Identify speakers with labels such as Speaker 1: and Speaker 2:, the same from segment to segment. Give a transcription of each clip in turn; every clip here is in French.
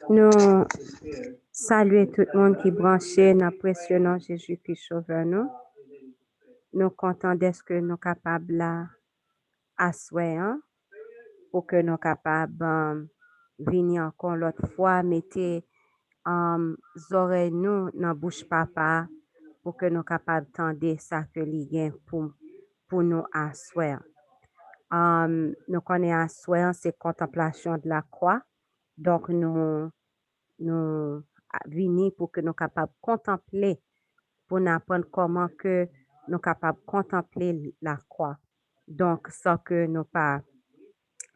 Speaker 1: Nous saluons tout le monde qui est branché dans le précieux nom Jésus-Christ Sauveur nous. Nous comptons d'être que nous sommes capables là à soir pour que nous soyons capables de venir encore l'autre fois, mettez oreilles nous dans la bouche papa pour que nous soyons capables d'entendre ça que l'il pour nous à soir. Nous connaissons à soir, c'est contemplation de la croix. Donc, nous venons pour que nous soyons capables de contempler, pour nous apprendre comment que nous sommes capables de contempler la croix. Donc, sans que nous pas,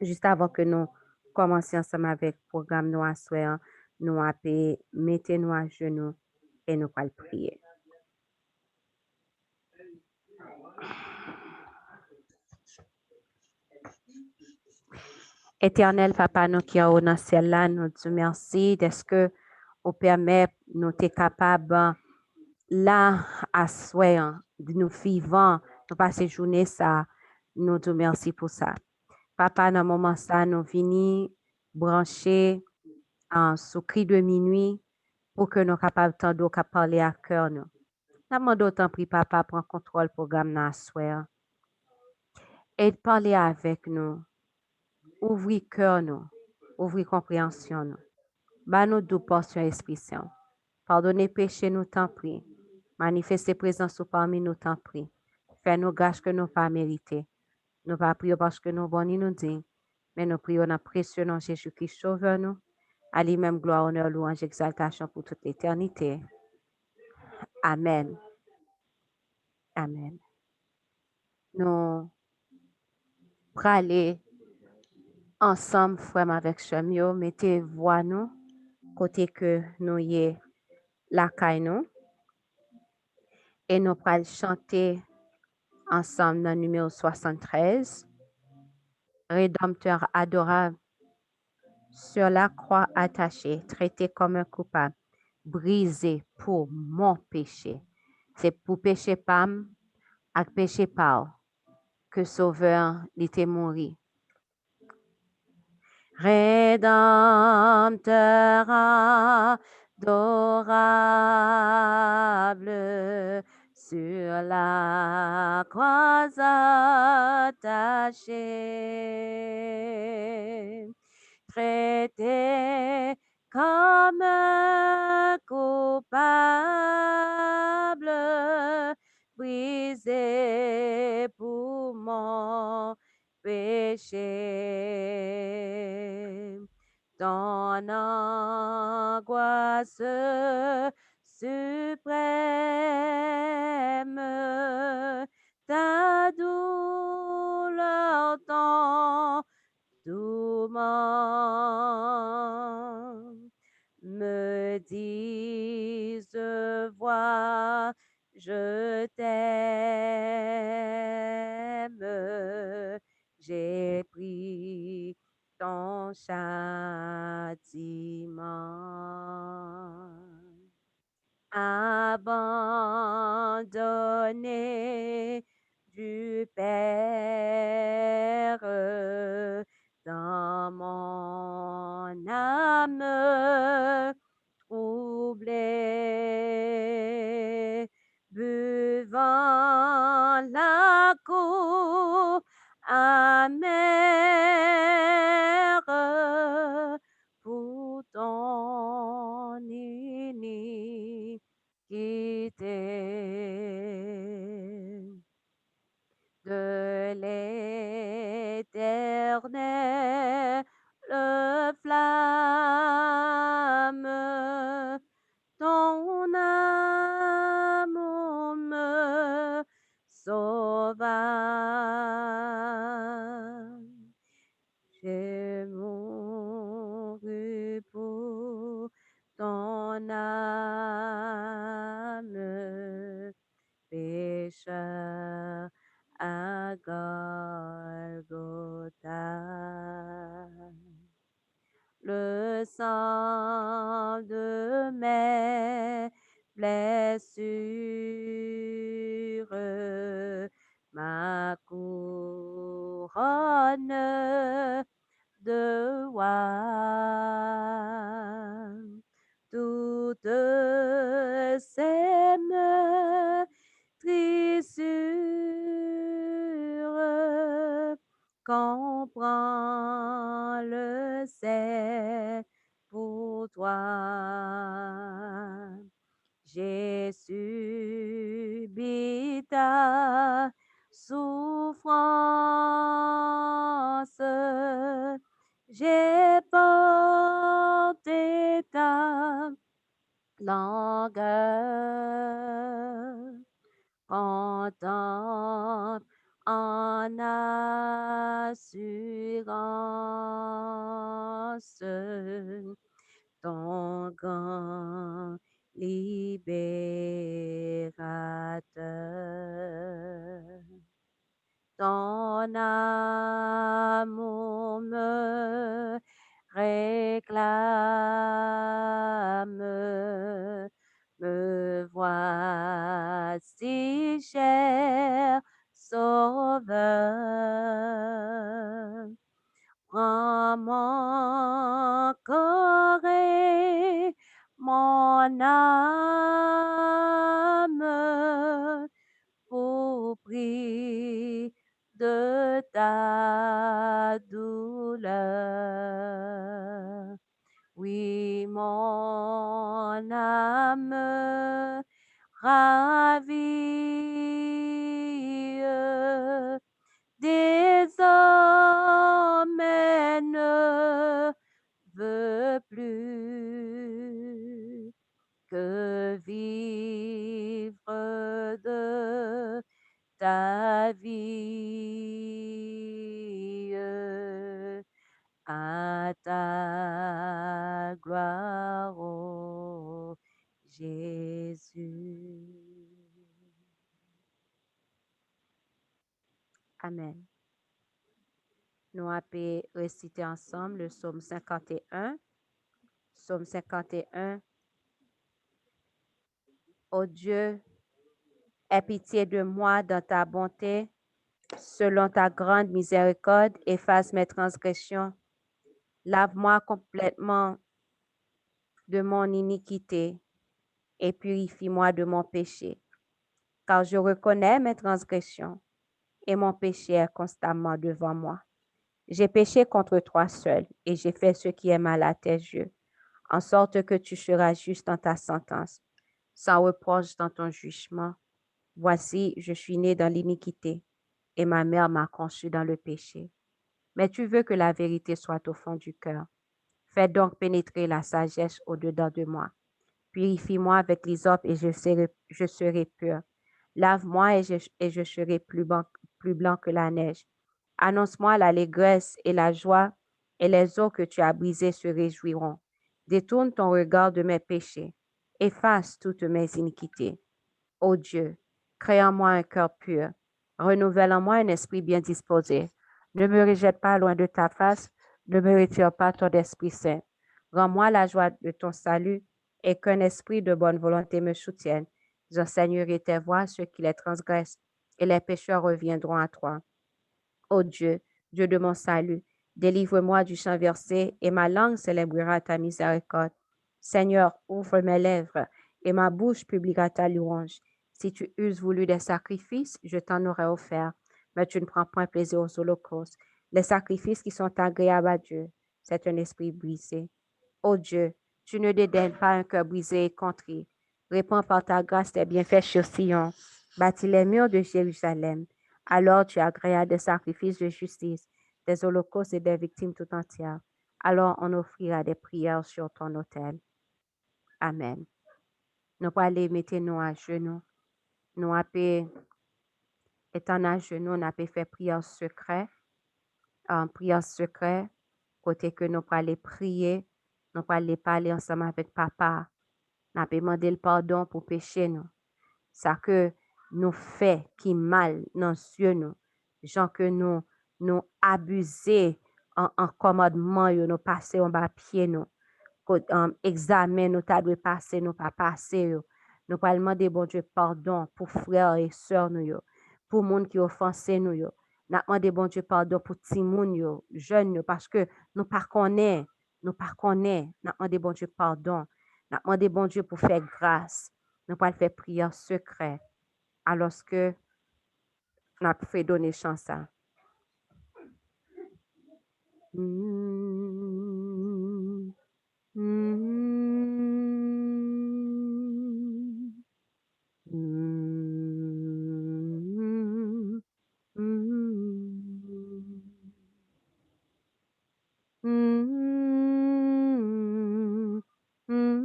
Speaker 1: juste avant que nous commencions ensemble avec le programme nous à soir, nous appelons, mettez-nous à genoux et nous allons prier. Éternel Papa, nous qui sommes dans le ciel là, nous te merci d'être que vous permet nous être capables là à soir de nous vivant, nous passer journée ça, nous te merci pour ça. Papa, dans le moment ça, nous venons brancher sous cri de minuit pour que nous soyons capables de parler à cœur. Nous demandons d'autant pris, Papa, prendre contrôle du programme à soir et de parler avec nous. Ouvrir cœur nous, ouvrir compréhension nous. Bah nous deux portions Esprit Saint. Pardonnez péché nous t'en prie. Manifestez présence parmi nous t'en prie. Fais-nous grâce que nous pas mérité. Nous pas prions parce que nous bons nous dit, mais nous prions dans précieux nom Jésus-Christ sauveur nous. À lui-même gloire, honneur, louange, exaltation pour toute l'éternité. Amen. Amen. Nous aller ensemble, frère avec Chemio, mettez voix nous, côté que nous y la caille nous. Et nous allons chanter ensemble dans le numéro 73. Rédempteur adorable, sur la croix attachée, traité comme un coupable, brisé pour mon péché. C'est pour péché pam, ak péché par, que Sauveur était mort. Rédempteur adorable, sur la croix attachée, traité comme un coupable, brisé pour mon péché. Ton angoisse suprême, ta douleur, ton tourment me disent, vois, je t'aime, j'ai pris ton châtiment. Abandonné du Père, dans mon âme troublée, buvant la coupe amère pour ton iniquité. De l'Éternel, le flamme, ton amour me sauva. J'ai mouru pour ton âme, pécheur à Golgotha. Le sang de mes blessures, ma couronne de roi. j'ai porté ta longueur. Contemple en assurance ton grand libérateur. Ton amour me réclame, me voici, cher Sauveur. Prends mon corps et mon âme au prix de ta douleur. Oui, mon âme ravie désormais ne veut plus que vivre de ta vie à ta gloire, ô Jésus. Amen. Nous allons réciter ensemble le psaume 51. Psaume 51. Ô Dieu, aie pitié de moi dans ta bonté. Selon ta grande miséricorde, efface mes transgressions. Lave-moi complètement de mon iniquité et purifie-moi de mon péché. Car je reconnais mes transgressions et mon péché est constamment devant moi. J'ai péché contre toi seul et j'ai fait ce qui est mal à tes yeux, en sorte que tu seras juste dans ta sentence, sans reproche dans ton jugement. Voici, je suis né dans l'iniquité et ma mère m'a conçu dans le péché. Mais tu veux que la vérité soit au fond du cœur. Fais donc pénétrer la sagesse au-dedans de moi. Purifie-moi avec l'hysope et je serai pur. Lave-moi et je serai plus blanc que la neige. Annonce-moi l'allégresse et la joie, et les eaux que tu as brisées se réjouiront. Détourne ton regard de mes péchés. Efface toutes mes iniquités. Ô Dieu, crée en moi un cœur pur. Renouvelle en moi un esprit bien disposé. Ne me rejette pas loin de ta face. Ne me retire pas ton Esprit Saint. Rends-moi la joie de ton salut et qu'un esprit de bonne volonté me soutienne. J'enseignerai tes voies à ceux qui les transgressent et les pécheurs reviendront à toi. Ô Dieu, Dieu de mon salut, délivre-moi du sang versé et ma langue célébrera ta miséricorde. Seigneur, ouvre mes lèvres et ma bouche publiera ta louange. Si tu eusses voulu des sacrifices, je t'en aurais offert, mais tu ne prends point plaisir aux holocaustes. Les sacrifices qui sont agréables à Dieu, c'est un esprit brisé. Ô Dieu, tu ne dédaignes pas un cœur brisé et contrit. Répands par ta grâce tes bienfaits sur Sion. Bâtis les murs de Jérusalem. Alors tu agréas des sacrifices de justice, des holocaustes et des victimes tout entières. Alors on offrira des prières sur ton autel. Amen. Nous allons aller mettre nous à genoux. Nous allons étant à genoux, nous allons faire prière secrète. En prière secrète, côté que nous allons aller prier, nous allons aller parler ensemble avec papa. Nous allons demander le pardon pour péché nous. Ça que nous fait qui mal dans yeux nous, gens que nous abuser en commandement yo, nous passer en bas pied nous, examen nous t'a dû passer nous pas passer yo. Nous pas demander bon Dieu pardon pour frères et sœurs nous yo, pour monde qui offensé nous yo. N'a demandé bon Dieu pardon pour ti moun yo, jeunes yo, parce que nous pas connaît, n'a demandé bon Dieu pardon, n'a demandé bon Dieu pour faire grâce. Nous pas faire prière secrète alors que nous avons fait donner chance à. Mm, mm, mm, mm. Mm, mm,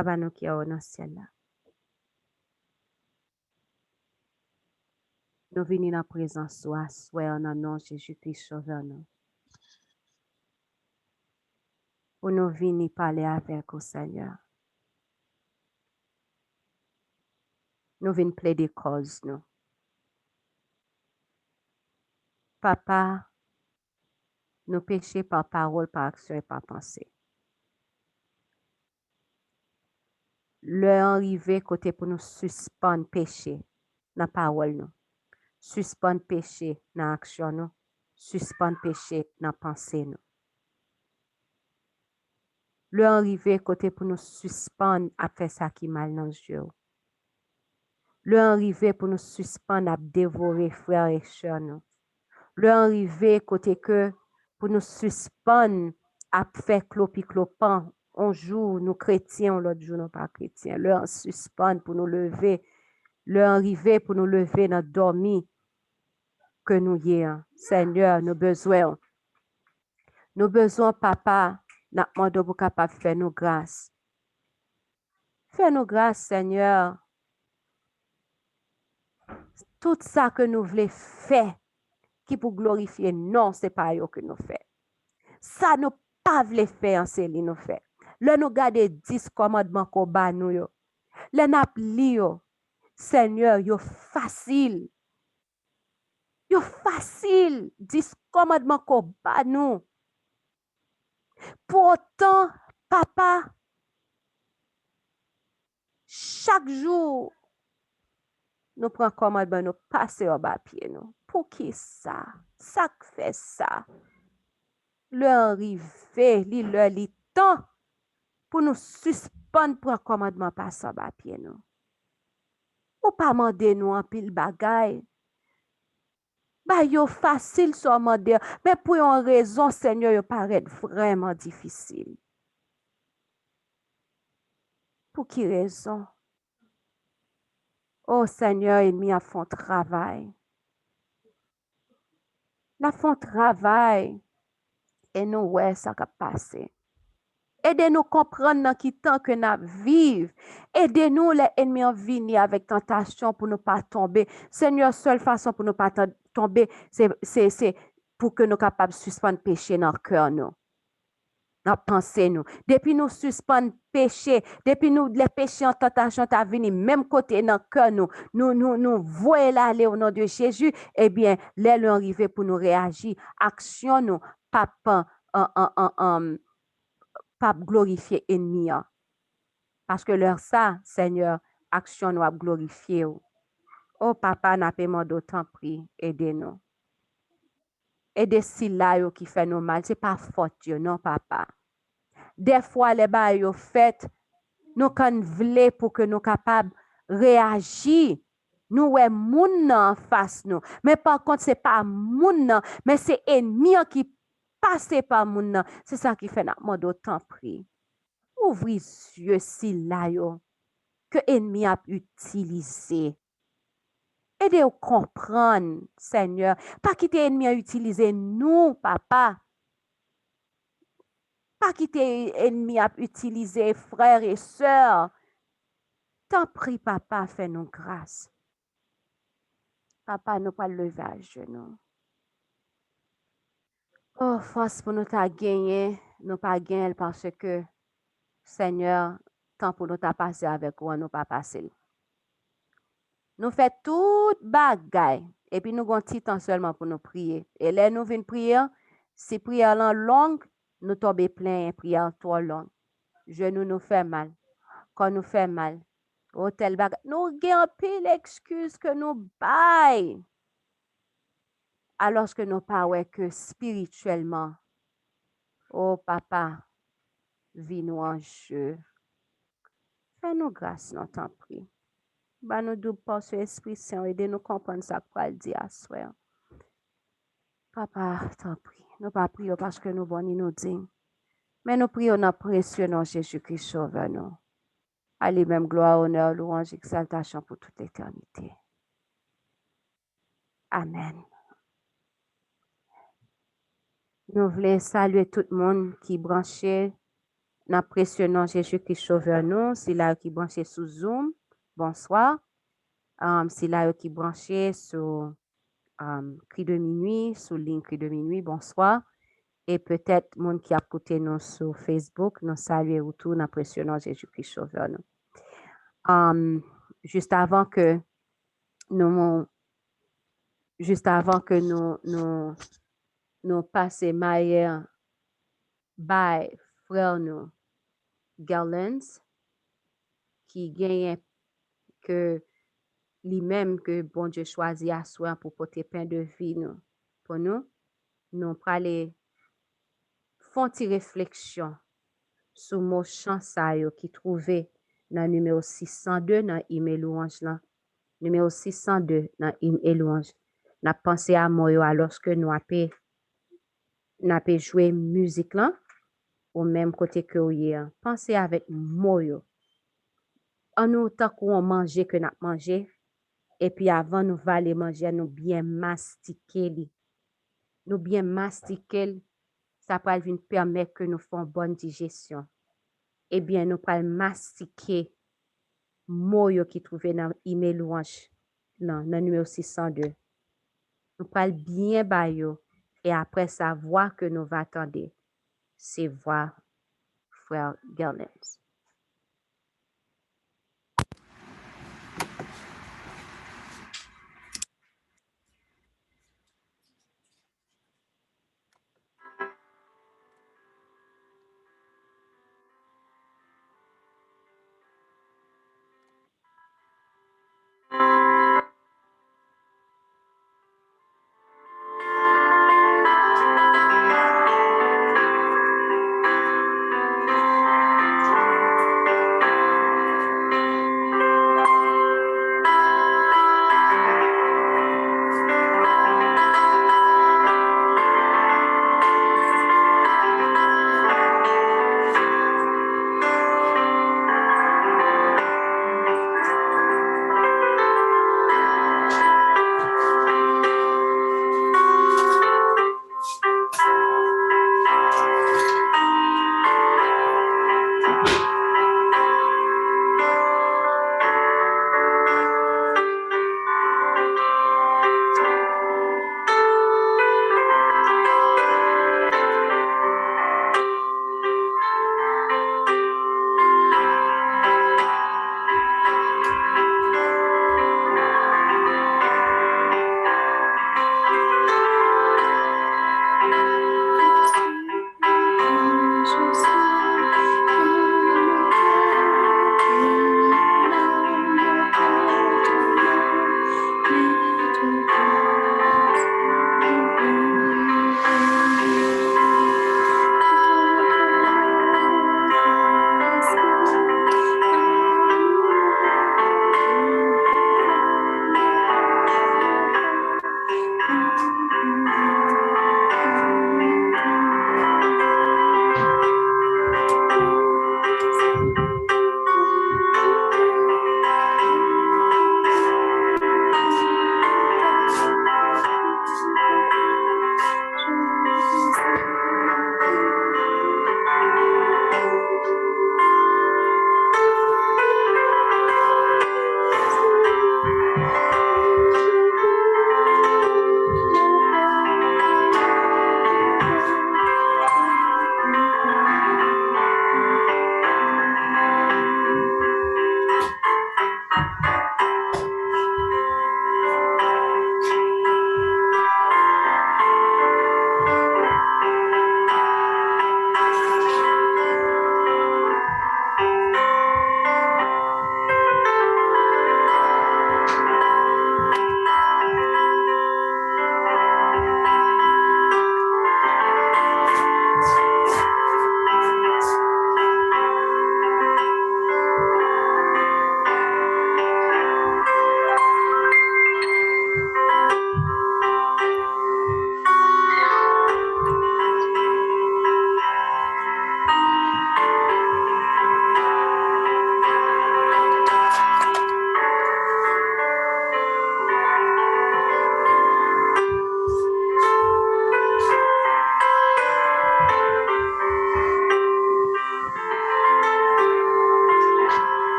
Speaker 1: Papa nou ki yo nan ciel là. Nous venons dans présence toi, soit en nom de Jésus-Christ sauveur nous. Pour nous venir parler avec au Seigneur. Nous venons plaider cause nous. Papa, nous péchons par parole, par action et par pensée. L'heure arrivée côté pour nous suspendre péché dans la parole nous. Suspendre péché dans l'action nous. Suspendre péché dans la pensée nous. L'heure arrivée côté pour nous suspendre à faire ça qui mal dans le jeu. L'heure arrivée pour nous suspendre à dévorer frères et sœurs nous. L'heure arrivée côté que pour nous suspendre à faire clopi clopin. Un jour, nous chrétiens, l'autre jour, nous pas chrétiens. L'heure suspendre pour nous lever. L'heure arrivée pour nous lever dans dormi que nous y est. Seigneur, nos besoins. Nos besoins, papa, nous demandons pour capable faire nos grâces. Fais-nous grâce, Seigneur. Tout ça que nous voulons faire, qui pour glorifier, non, ce n'est pas eux que nous faisons. Ça, nous pas voulons faire, c'est lui nous fait. Là, nous gardons 10 commandements qu'on bat nous. Là, nous lisons, Seigneur, yo facile. Yo facile. 10 commandements qu'on bat nous. Pourtant, papa, chaque jour, nous prenons commandement, nous passons au bas pied. Nous. Pour qui ça? Ça fait ça. Le arrivé, le temps pour nous suspendre pour un commandement passer au bas pied. Nous. Ou pas demander nous en pile bagaille. Bah, yo facile sur demander, mais pour une raison, Seigneur, yo paraît vraiment difficile. Pour qui raison? Oh Seigneur, ennemi a fait travail. La font travail. Et nous, ouais, ça va passer. Aidez-nous comprendre dans qui temps que nous vivons. Aidez-nous, les ennemis, à venir avec tentation pour ne pas tomber. Seigneur, seule façon pour ne pas tomber, c'est pour que nous soyons capables de suspendre le péché dans le cœur. Nous. Dans pensée, nous. Depuis nous suspendre péché, depuis nous les péchés en tentation à venir, même côté dans le cœur, nous voyons aller au nom de Jésus, eh bien, les arrivé pour nous réagir. Action, nous, papa, pas glorifier ennemi. Parce que leur ça, Seigneur, action nous a glorifié. Oh, papa, n'a pas demandé d'autant prix, aidez-nous. Aidez si là qui fait nous mal, c'est pas faute, non, papa. Des fois, les bails fait, nous kan vle pour que nous capables réagir. Nous ouais moun en face nous. Mais par contre, c'est pas moun, mais c'est ennemi qui passe par moun. C'est ça qui fait notre mode autant prix. Ouvrez yeux si là yo, que ennemi a utilisé. Aidez-nous comprendre, Seigneur. Pas quitter ennemi à utiliser nous, papa. Pas quitter ennemi à utiliser frères et sœurs. T'en prie, papa, fais-nous grâce. Papa, nous pas lever à genoux. Oh, force pour nous ta gagner, nous pas gagner parce que, Seigneur, tant pour nous ta passer avec vous, nous pas passer. Nous fait toute bagaille et puis nous avons un petit temps seulement pour nous prier. Et là, nous venons prier, si prière longue, nous tombons plein, prière trop longue. Genou nous fait mal, quand nous fait mal. Oh, tel bagaille. Nous avons pile excuse que nous baille. Alors que nous pas que spirituellement, oh papa, vis nous en jeu. Fais-nous grâce, nous t'en prie. Bah nous double par ce Esprit Saint, aidez-nous comprendre ça pour le dire à soi. Papa, t'en prie. Nous pas prions parce que nous bons nous dignes. Mais nous prions dans précieux nom Jésus-Christ sauveur nous. À lui-même gloire, honneur, louange, exaltation pour toute l'éternité. Amen. Nous voulons saluer tout le monde qui branché dans précieux nom Jésus-Christ sauveur nous. C'est là qui branché sous Zoom. Bonsoir. C'est là qui branché sur Cri de minuit, sur ligne Cri de minuit. Bonsoir. Et peut-être monde qui a écouté nous sur Facebook, nous saluons autour dans précieux nom Jésus-Christ sauveur nous. Juste avant que nous passions Maïa by frère nous Garlands qui gagne que lui-même que bon Dieu choisit à soi pour porter pain de vie nous pour nous aller font une réflexion sur mot chance qui trouvé dans numéro 602 dans email louange là numéro 602 dans email louange n'a pensé à moi alors que nous n'a jouer musique là au même côté que hier pensez avec moi en autant qu'on manger que n'a manger et puis avant nous va aller manger nous bien mastiquer nous bien mastiquer ça va venir permettre que nous fassions bonne digestion eh bien nous pas mastiquer mots qui trouvé dans email louange non dans numéro 602 nous parle bien bayo et après sa voix que nous va attendre c'est voix frère Garlands.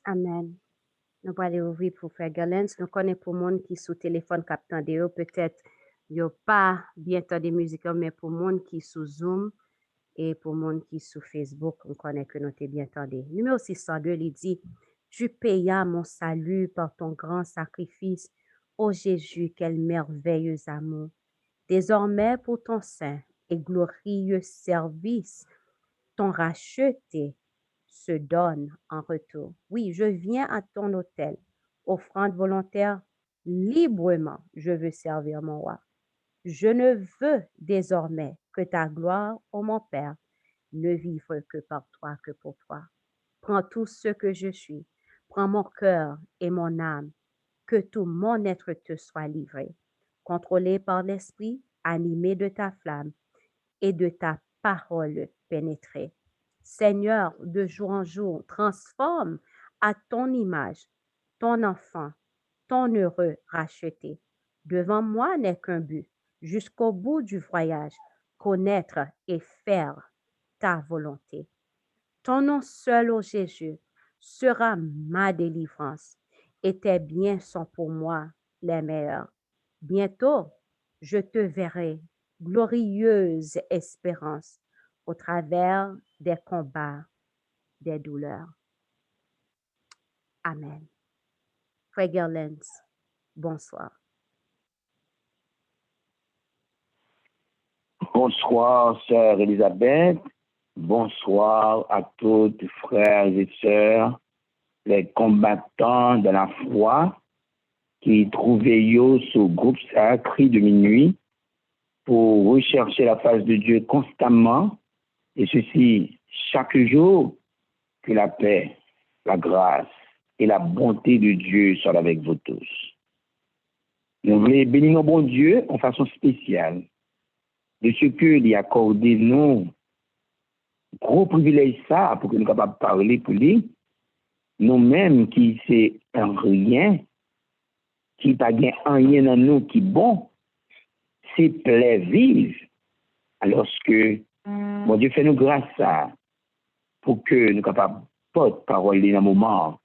Speaker 1: Amen. Nous allons ouvrir pour Frère Galens. Nous connaissons pour monde qui sous téléphone captant des peut-être yo pas bien tant de musique, mais pour monde qui sous Zoom et pour monde qui sous Facebook, on connaît que nous t'es bien entendu. Numéro 602, il dit, tu payas mon salut par ton grand sacrifice. Ô Jésus, quel merveilleux amour. Désormais, pour ton saint et glorieux service, ton racheté se donne en retour. Oui, je viens à ton autel, offrande volontaire, librement, je veux servir mon roi. Je ne veux désormais que ta gloire, ô mon Père, ne vivre que par toi, que pour toi. Prends tout ce que je suis, prends mon cœur et mon âme, que tout mon être te soit livré, contrôlé par l'Esprit, animé de ta flamme et de ta parole pénétrée. Seigneur, de jour en jour, transforme à ton image ton enfant, ton heureux racheté. Devant moi n'est qu'un but, jusqu'au bout du voyage, connaître et faire ta volonté. Ton nom seul, ô Jésus, sera ma délivrance et tes biens sont pour moi les meilleurs. Bientôt, je te verrai, glorieuse espérance, au travers des combats, des douleurs. Amen. Frère Gerlens, bonsoir.
Speaker 2: Bonsoir, sœur Elisabeth. Bonsoir à toutes frères et sœurs, les combattants de la foi qui trouvaient sur groupe Cri de minuit pour rechercher la face de Dieu constamment, et ceci chaque jour. Que la paix, la grâce et la bonté de Dieu soient avec vous tous. Nous voulons bénir nos bon Dieu en façon spéciale de ce qu'il a accordé nous gros privilège ça pour que nous soyons capables de parler pour lui, nous-mêmes qui c'est un rien, qui pas rien dans nous qui bon, c'est plaît vive. Alors que mon Dieu fait nous grâce ça pour que nous soyons capables de porter parole dans un moment,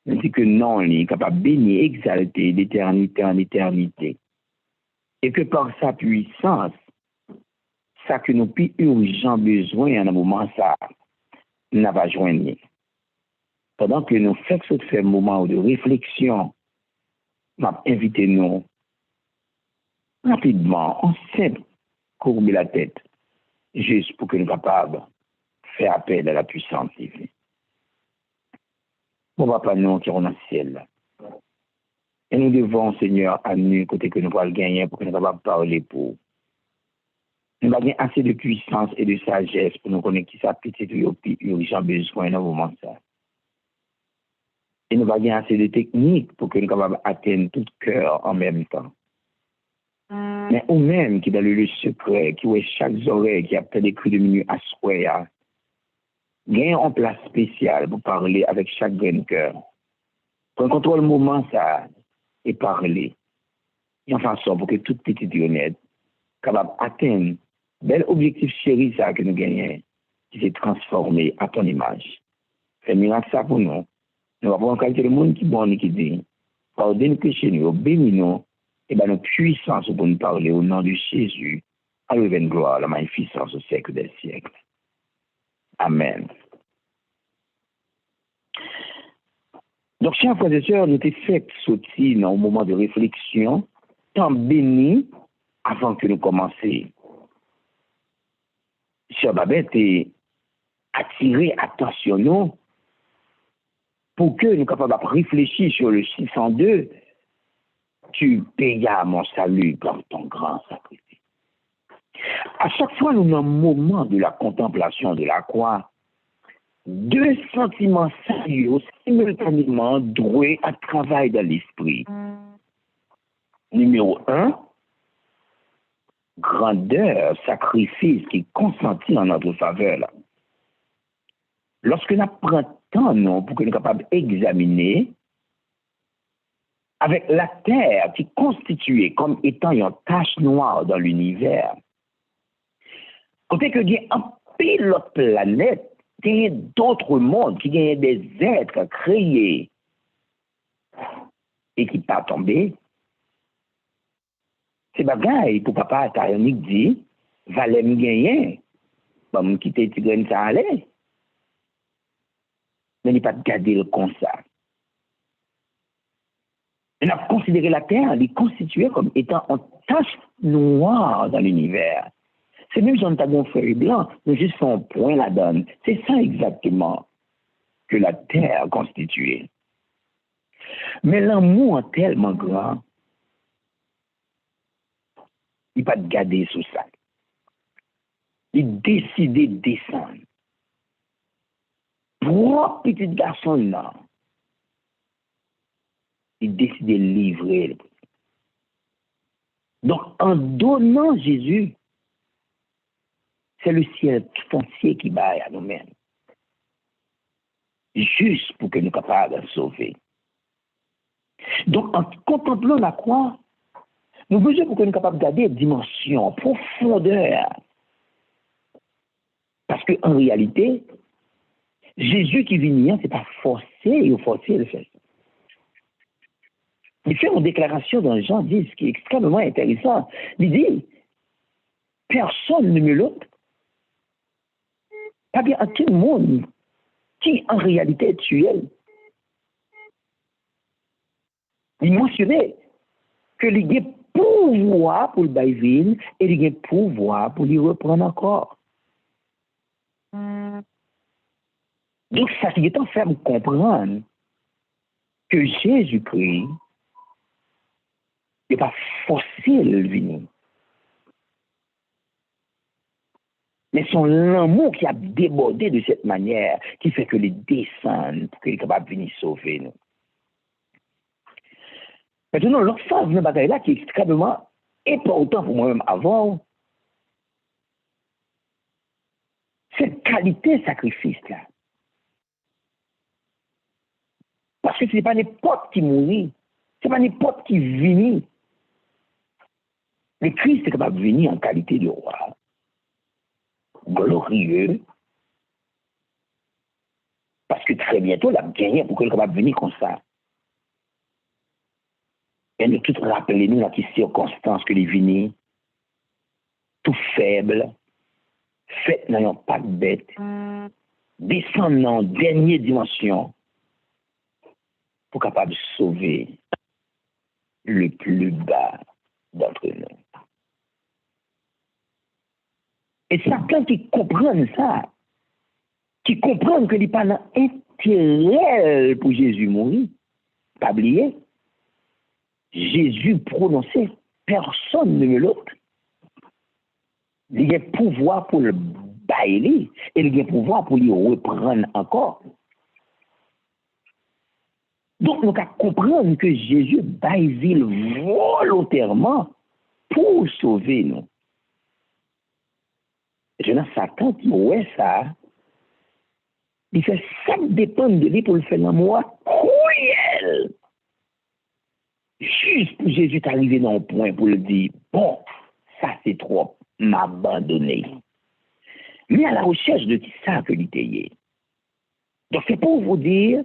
Speaker 2: ainsi que non, nous sommes capables de bénir, exalter d'éternité en éternité. Et que par sa puissance, ça que nous plus urgent besoin en un moment, ça n'a pas joindre. Pendant que nous faisons ce moment de réflexion, nous invitons nous rapidement, en simple, courber la tête, juste pour que nous soyons capables de faire appel à la puissance divine. Mon papa, nous qui sommes dans le ciel. Et nous devons, Seigneur, à nous, côté que nous pouvons gagner pour que nous soyons capables de parler pour. Nous avons assez de puissance et de sagesse pour nous connaître qui s'applique et urgent besoin dans le moment ça. Et nous avons assez de techniques pour que nous soyons capables d'atteindre tout cœur en même temps. Mais ou même qui dans le lieu secret, qui est chaque oreille qui a peut-être des cris de minuit à soir, gagne en place spéciale pour parler avec chaque grain de cœur. Pour contrôler le moment ça et parler. Et en façon pour que toute petite honnête capable d'atteindre bel objectif chéri ça que nous gagnons, qui s'est transformé à ton image. Fais miracle ça pour nous. Nous avons en qualité de monde qui bon et qui dit, pardonne que chez nous, bénis-nous, et bien notre puissance pour nous parler au nom de Jésus, à la gloire, la magnificence au siècle des siècles. Amen. Donc, chers frères et sœurs, nous avons fait sortir dans un moment de réflexion, tant béni avant que nous commencions. Sœur Babette est attiré attention nous pour que nous soyons capables de réfléchir sur le 602. Tu payas mon salut par ton grand sacrifice. À chaque fois, nous avons un moment de la contemplation de la croix, deux sentiments sérieux simultanément doués à travail dans l'esprit. Numéro 1, grandeur, sacrifice qui est consenti en notre faveur. Là. Lorsque nous prenons temps non, pour que nous soyons capables d'examiner avec la Terre qui est constituée comme étant une tache noire dans l'univers, côté que il y a un pilote planète y a d'autres mondes, qu'il y a des êtres créés et qui pas tombés, c'est bagaille pour papa Tayonik dit, valait me gagner, bah me quitter Tigren ça allait. Mais il pas garder le comme ça. On a considéré la Terre, elle est constituée comme étant en tache noire dans l'univers. C'est même si on a un feuille blanc, nous juste fait un point là-dedans. C'est ça exactement que la Terre a constituée. Mais l'amour est tellement grand, il pas de garder sous ça. Il décide de descendre. Pour petit garçon, là, il décide de livrer. Donc, en donnant Jésus, c'est le ciel tout entier qui baille à nous-mêmes. Juste pour que nous soyons capables de sauver. Donc, en contemplant la croix, nous avons besoin pour que nous soyons capables de garder dimension, profondeur. Parce qu'en réalité, Jésus qui vient, ce n'est pas forcé, il forcer le fait. Il fait une déclaration dans Jean 10 qui est extrêmement intéressant. Il dit, personne ne me l'autre. Pas bien à tout le monde qui en réalité est tué. Il mentionnait que il y a pouvoir pour le bailler et il y a pouvoir pour lui reprendre encore. Donc, ça qui est en fait comprendre que Jésus-Christ n'est pas forcé de venir. Mais son l'amour qui a débordé de cette manière, qui fait que les descendent pour qu'il est capable de venir sauver nous. Maintenant, l'autre phase de bataille là qui est extrêmement important pour moi-même avant, cette qualité sacrifice là. Parce que ce n'est pas n'importe qui mourit, ce n'est pas n'importe qui vient. Le Christ est capable de venir en qualité de roi, glorieux, parce que très bientôt, il a gagné pour qu'il soit capable de venir comme ça. Et nous tous rappelez-nous dans quelles circonstances que les vini, tout faible, fait n'ayant pas de bête, descendant en dernière dimension, pour capable de sauver le plus bas d'entre nous. Et certains qui comprennent ça, qui comprennent que il n'y a pas d'intérêt pour Jésus mourir, pas oublier, Jésus prononçait, personne ne me l'autre. Il y a pouvoir pour le bailler et il y a pouvoir pour lui reprendre encore. Donc, nous devons comprendre que Jésus baille volontairement pour sauver nous. Je n'ai Satan qui ouais ça. Il fait ça dépend de lui pour le faire dans moi cruel. Juste pour Jésus est arrivé dans un point pour le dire, bon, ça c'est trop, m'abandonner. Mais à la recherche de qui ça que l'ité. Donc c'est pour vous dire,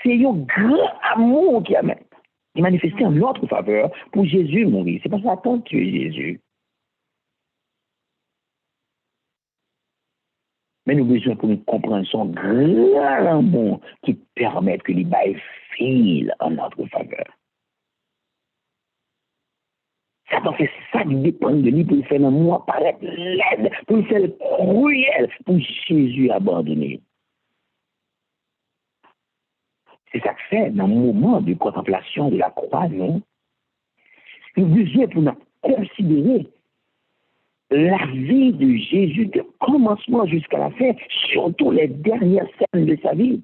Speaker 2: c'est un grand amour qui a manifesté en notre faveur pour Jésus mourir. C'est pas ça tant que Jésus. Mais nous avons besoin pour nous comprendre son grand amour qui permet que les bails filent en notre faveur. Ça t'en fait ça qui dépend de lui pour le faire l'amour paraître laide, pour le faire cruel, pour Jésus abandonner. C'est ça que fait dans le moment de contemplation de la croix, non? Nous avons besoin pour nous considérer la vie de Jésus, du commencement jusqu'à la fin, surtout les dernières scènes de sa vie.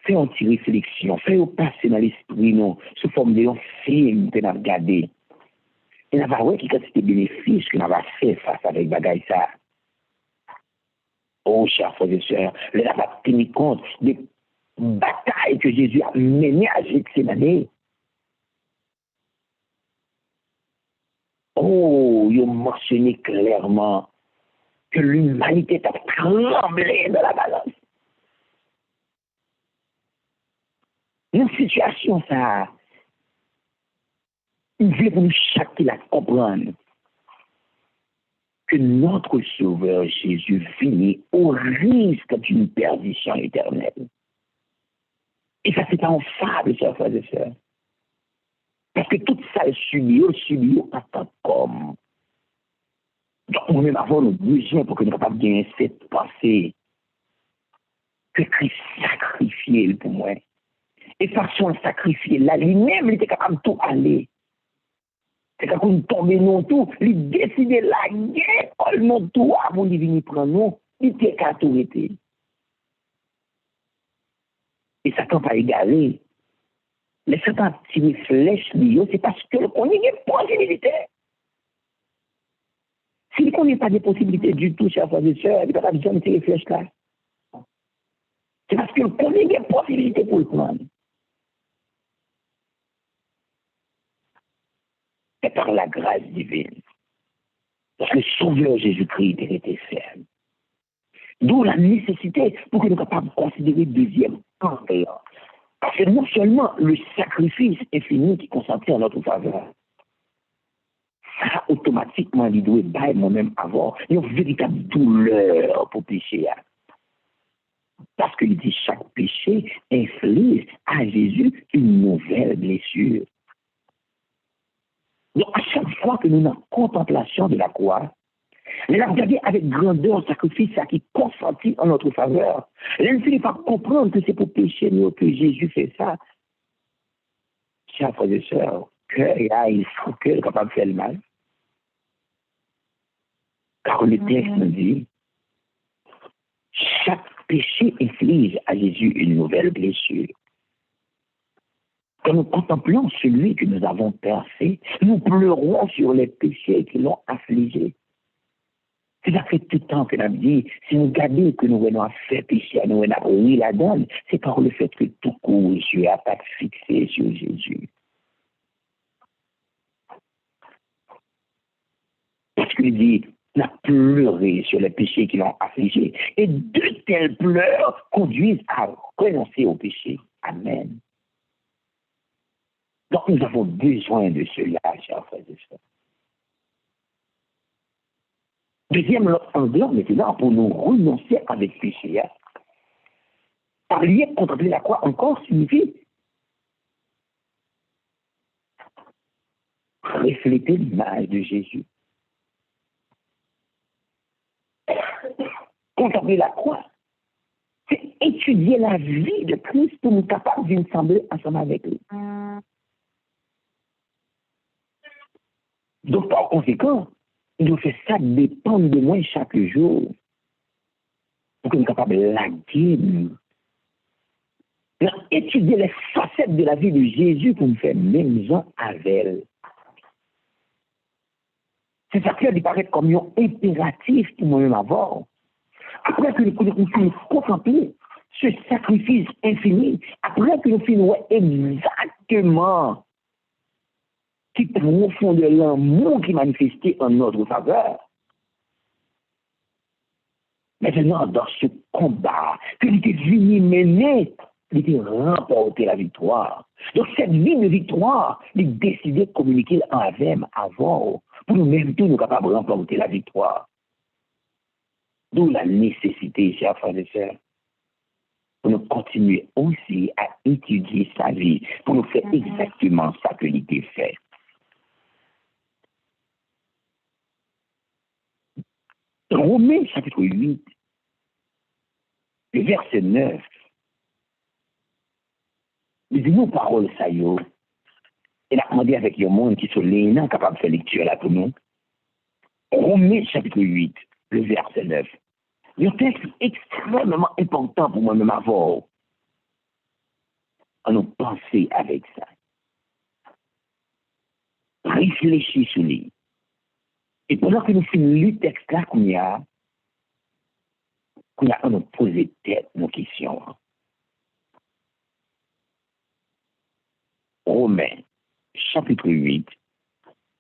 Speaker 2: Fais une petite réflexion, fais passer dans l'esprit, non, sous forme d'un film que nous avons regardé. Et nous avons vu qu'il y a des bénéfices que nous avons fait face avec bagaille ça. Oh, chers frères et sœurs, nous avons tenu compte des batailles que Jésus a menées à Gethsémani. Oh, il a mentionné clairement que l'humanité t'a tremblé de la balance. Une situation, ça, il veut pour nous chaque la comprendre que notre Sauveur Jésus finit au risque d'une perdition éternelle. Et ça, c'est pas en fable, chers frères et sœurs. Parce que tout ça est subi en tant qu'homme. Donc, nous-mêmes avons le besoin pour que nous soyons capables de gagner cette pensée que Christ sacrifié pour moi. Et façon de sacrifier là, lui-même, il était capable de tout aller. C'est quand nous tombons non tout, il décide la guerre, non tout, avant de venir prendre nous, il était qu'à tout arrêter. Et Satan pas égalé. Mais Satan tire flèche, c'est parce que on y a des possibilités. S'il n'y a pas de possibilités du tout, chers frères et sœurs, il n'y a pas besoin de tirer flèche là. C'est parce que on y a des possibilités pour le prendre. C'est par la grâce divine. Parce que le Sauveur Jésus-Christ était ferme. D'où la nécessité pour que nous soyons capables de considérer le deuxième point. Parce que non seulement le sacrifice infini qui est consacré en notre faveur, ça automatiquement, il doit bailler moi-même avoir une véritable douleur pour pécher. Parce qu'il dit chaque péché inflige à Jésus une nouvelle blessure. Donc, à chaque fois que nous sommes en contemplation de la croix, nous la regardons avec grandeur, sacrifice, ça qui est consenti en notre faveur. Là, nous ne finissons pas comprendre que c'est pour pécher nous que Jésus fait ça. Chers frères et sœurs, il faut que est capable de faire le mal. Car le texte nous dit, chaque péché inflige à Jésus une nouvelle blessure. Quand nous contemplons celui que nous avons percé, nous pleurons sur les péchés qui l'ont affligé. C'est ça fait tout le temps que nous dit, si nous gardons que nous venons à faire péché, nous venons à oui la donne, c'est par le fait que tout court, Dieu n'a pas fixé sur Jésus. Parce qu'il dit, on a pleuré sur les péchés qui l'ont affligé. Et de tels pleurs conduisent à renoncer au péché. Amen. Donc nous avons besoin de cela, chers frères et sœurs. Deuxième angle, maintenant, pour nous renoncer avec péché. Par lier contempler la croix encore signifie refléter l'image de Jésus. Contempler la croix, c'est étudier la vie de Christ pour nous capables de nous sembler ensemble avec lui. Donc, par conséquent, il nous fait ça dépendre de moi chaque jour pour que nous soyons capables de laguer. Étudier les facettes de la vie de Jésus pour nous faire même gens avec elle. C'est ça qui paraît comme un impératif pour moi-même avoir. Après que nous finissons contempler ce sacrifice infini, après que nous finissons exactement qui profond de l'amour qui est manifesté en notre faveur. Maintenant, dans ce combat, que nous étions venus mener, nous étions remporter la victoire. Donc, cette vie de victoire, nous décidé de communiquer avec avant, pour nous-mêmes tous nous capables de remporter la victoire. D'où la nécessité, chers frères et sœurs, pour nous continuer aussi à étudier sa vie, pour nous faire exactement ça que nous avons fait. Romains chapitre 8, le verset 9, nous disons paroles ça y est. Il a demandé avec le monde qui sont les capables de faire lecture là pour nous. Romains chapitre 8, le verset 9. Un texte extrêmement important pour moi-même avoir. À nous penser avec ça. Réfléchis sur lui. Et pendant que nous finissons le texte là qu'on a à nous poser tête nos questions. Romains, chapitre 8,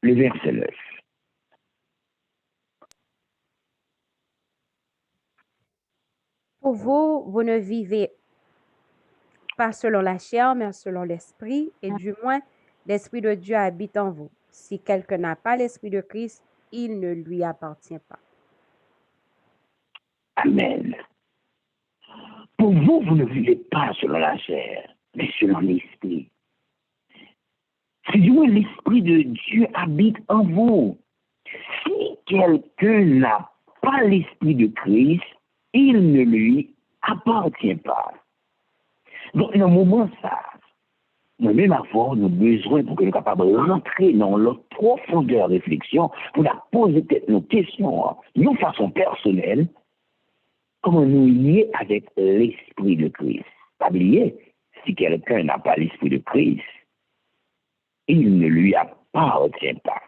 Speaker 2: le verset 9.
Speaker 1: Pour vous, vous ne vivez pas selon la chair, mais selon l'esprit, et du moins, l'Esprit de Dieu habite en vous. Si quelqu'un n'a pas l'Esprit de Christ, il ne lui appartient pas.
Speaker 2: Amen. Pour vous, vous ne vivez pas selon la chair, mais selon l'esprit. C'est du moins l'Esprit de Dieu habite en vous. Si quelqu'un n'a pas l'Esprit de Christ, il ne lui appartient pas. Donc, dans un moment, ça, nous-mêmes avons nos besoins pour que nous soyons capables de rentrer dans notre profondeur de réflexion, pour la poser nos questions de façon personnelle, comment nous lier avec l'Esprit de Christ. Pas oublier, si quelqu'un n'a pas l'Esprit de Christ, il ne lui appartient pas.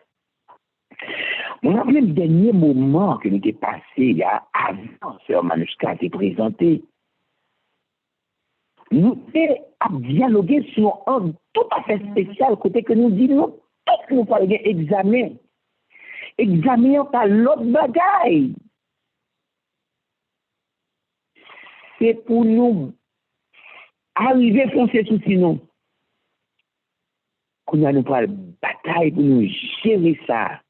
Speaker 2: On a le dernier moment que nous avons passé, il y a avant Sœur Manuska s'est présentée. Nous avons dialogué sur un tout à fait spécial, côté que nous disons, tout nous parlons d'examen. Examen par l'autre bagaille. C'est pour nous arriver à foncer sous sinon. Qu'on a nous pas bataille pour nous gérer ça.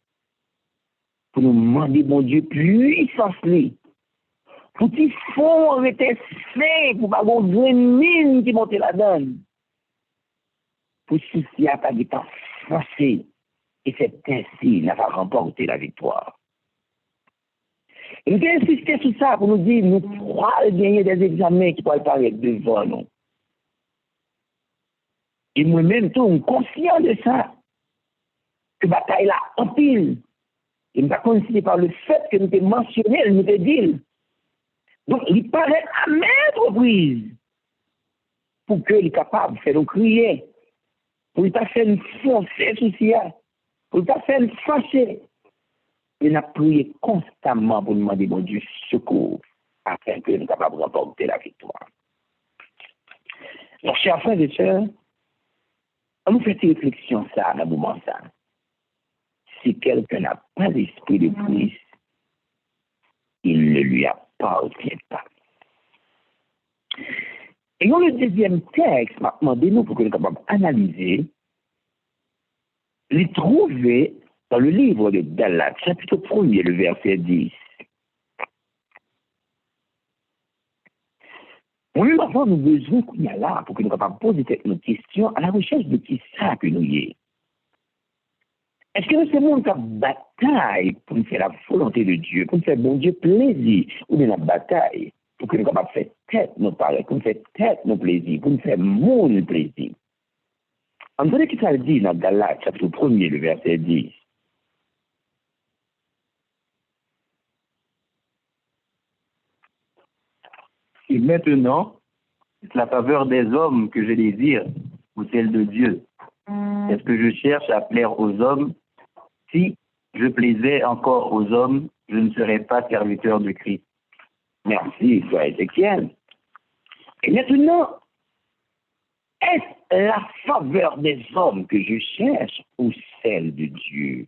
Speaker 2: Pour nous demander, mon Dieu, puissance. Pour qu'ils font était fait, pour pas qu'on mine qui monte la donne. Pour souci à pas de temps forcé. Et c'est ainsi qu'on va remporter la victoire. Et nous avons insisté sur ça pour nous dire, nous pourrons gagner des examens qui pourraient paraître devant nous. Et moi-même, tout, je suis conscient de ça. Que la bataille là, en pile. Et nous avons considéré par le fait que nous avons mentionné, nous avons dit. Donc, il paraît à maintes reprises pour qu'il soit capable de faire nous crier, pour qu'il fasse nous foncer souci, pour qu'il fasse nous fâcher. Il a prié constamment pour demander bon Dieu secours afin que nous soyons capables de remporter la victoire. Donc, chers frères et sœurs, on nous fait une réflexion ça, dans le moment ça. Si quelqu'un n'a pas l'esprit de Christ, il ne lui appartient pas. Et dans le deuxième texte, maintenant, nous pour que nous soyons capables d'analyser, les trouver dans le livre de Galates, chapitre 1er, le verset 10. Nous avons besoin qu'il y a là pour que nous soyons capables de poser nos questions à la recherche de qui ça que nous y est. Est-ce que nous sommes en bataille pour nous faire la volonté de Dieu, pour nous faire bon Dieu plaisir, ou bien la bataille pour que nous soyons capables de faire tête nos paroles, pour nous faire tête nos plaisirs, pour nous faire mon plaisir? Entendez ce que ça dit dans Galates, chapitre 1er, le verset 10.
Speaker 3: Et maintenant, c'est la faveur des hommes que je désire ou celle de Dieu. Est-ce que je cherche à plaire aux hommes? Si je plaisais encore aux hommes, je ne serais pas serviteur de Christ.
Speaker 2: Merci, frère Ézéchiel. Et maintenant, est-ce la faveur des hommes que je cherche ou celle de Dieu?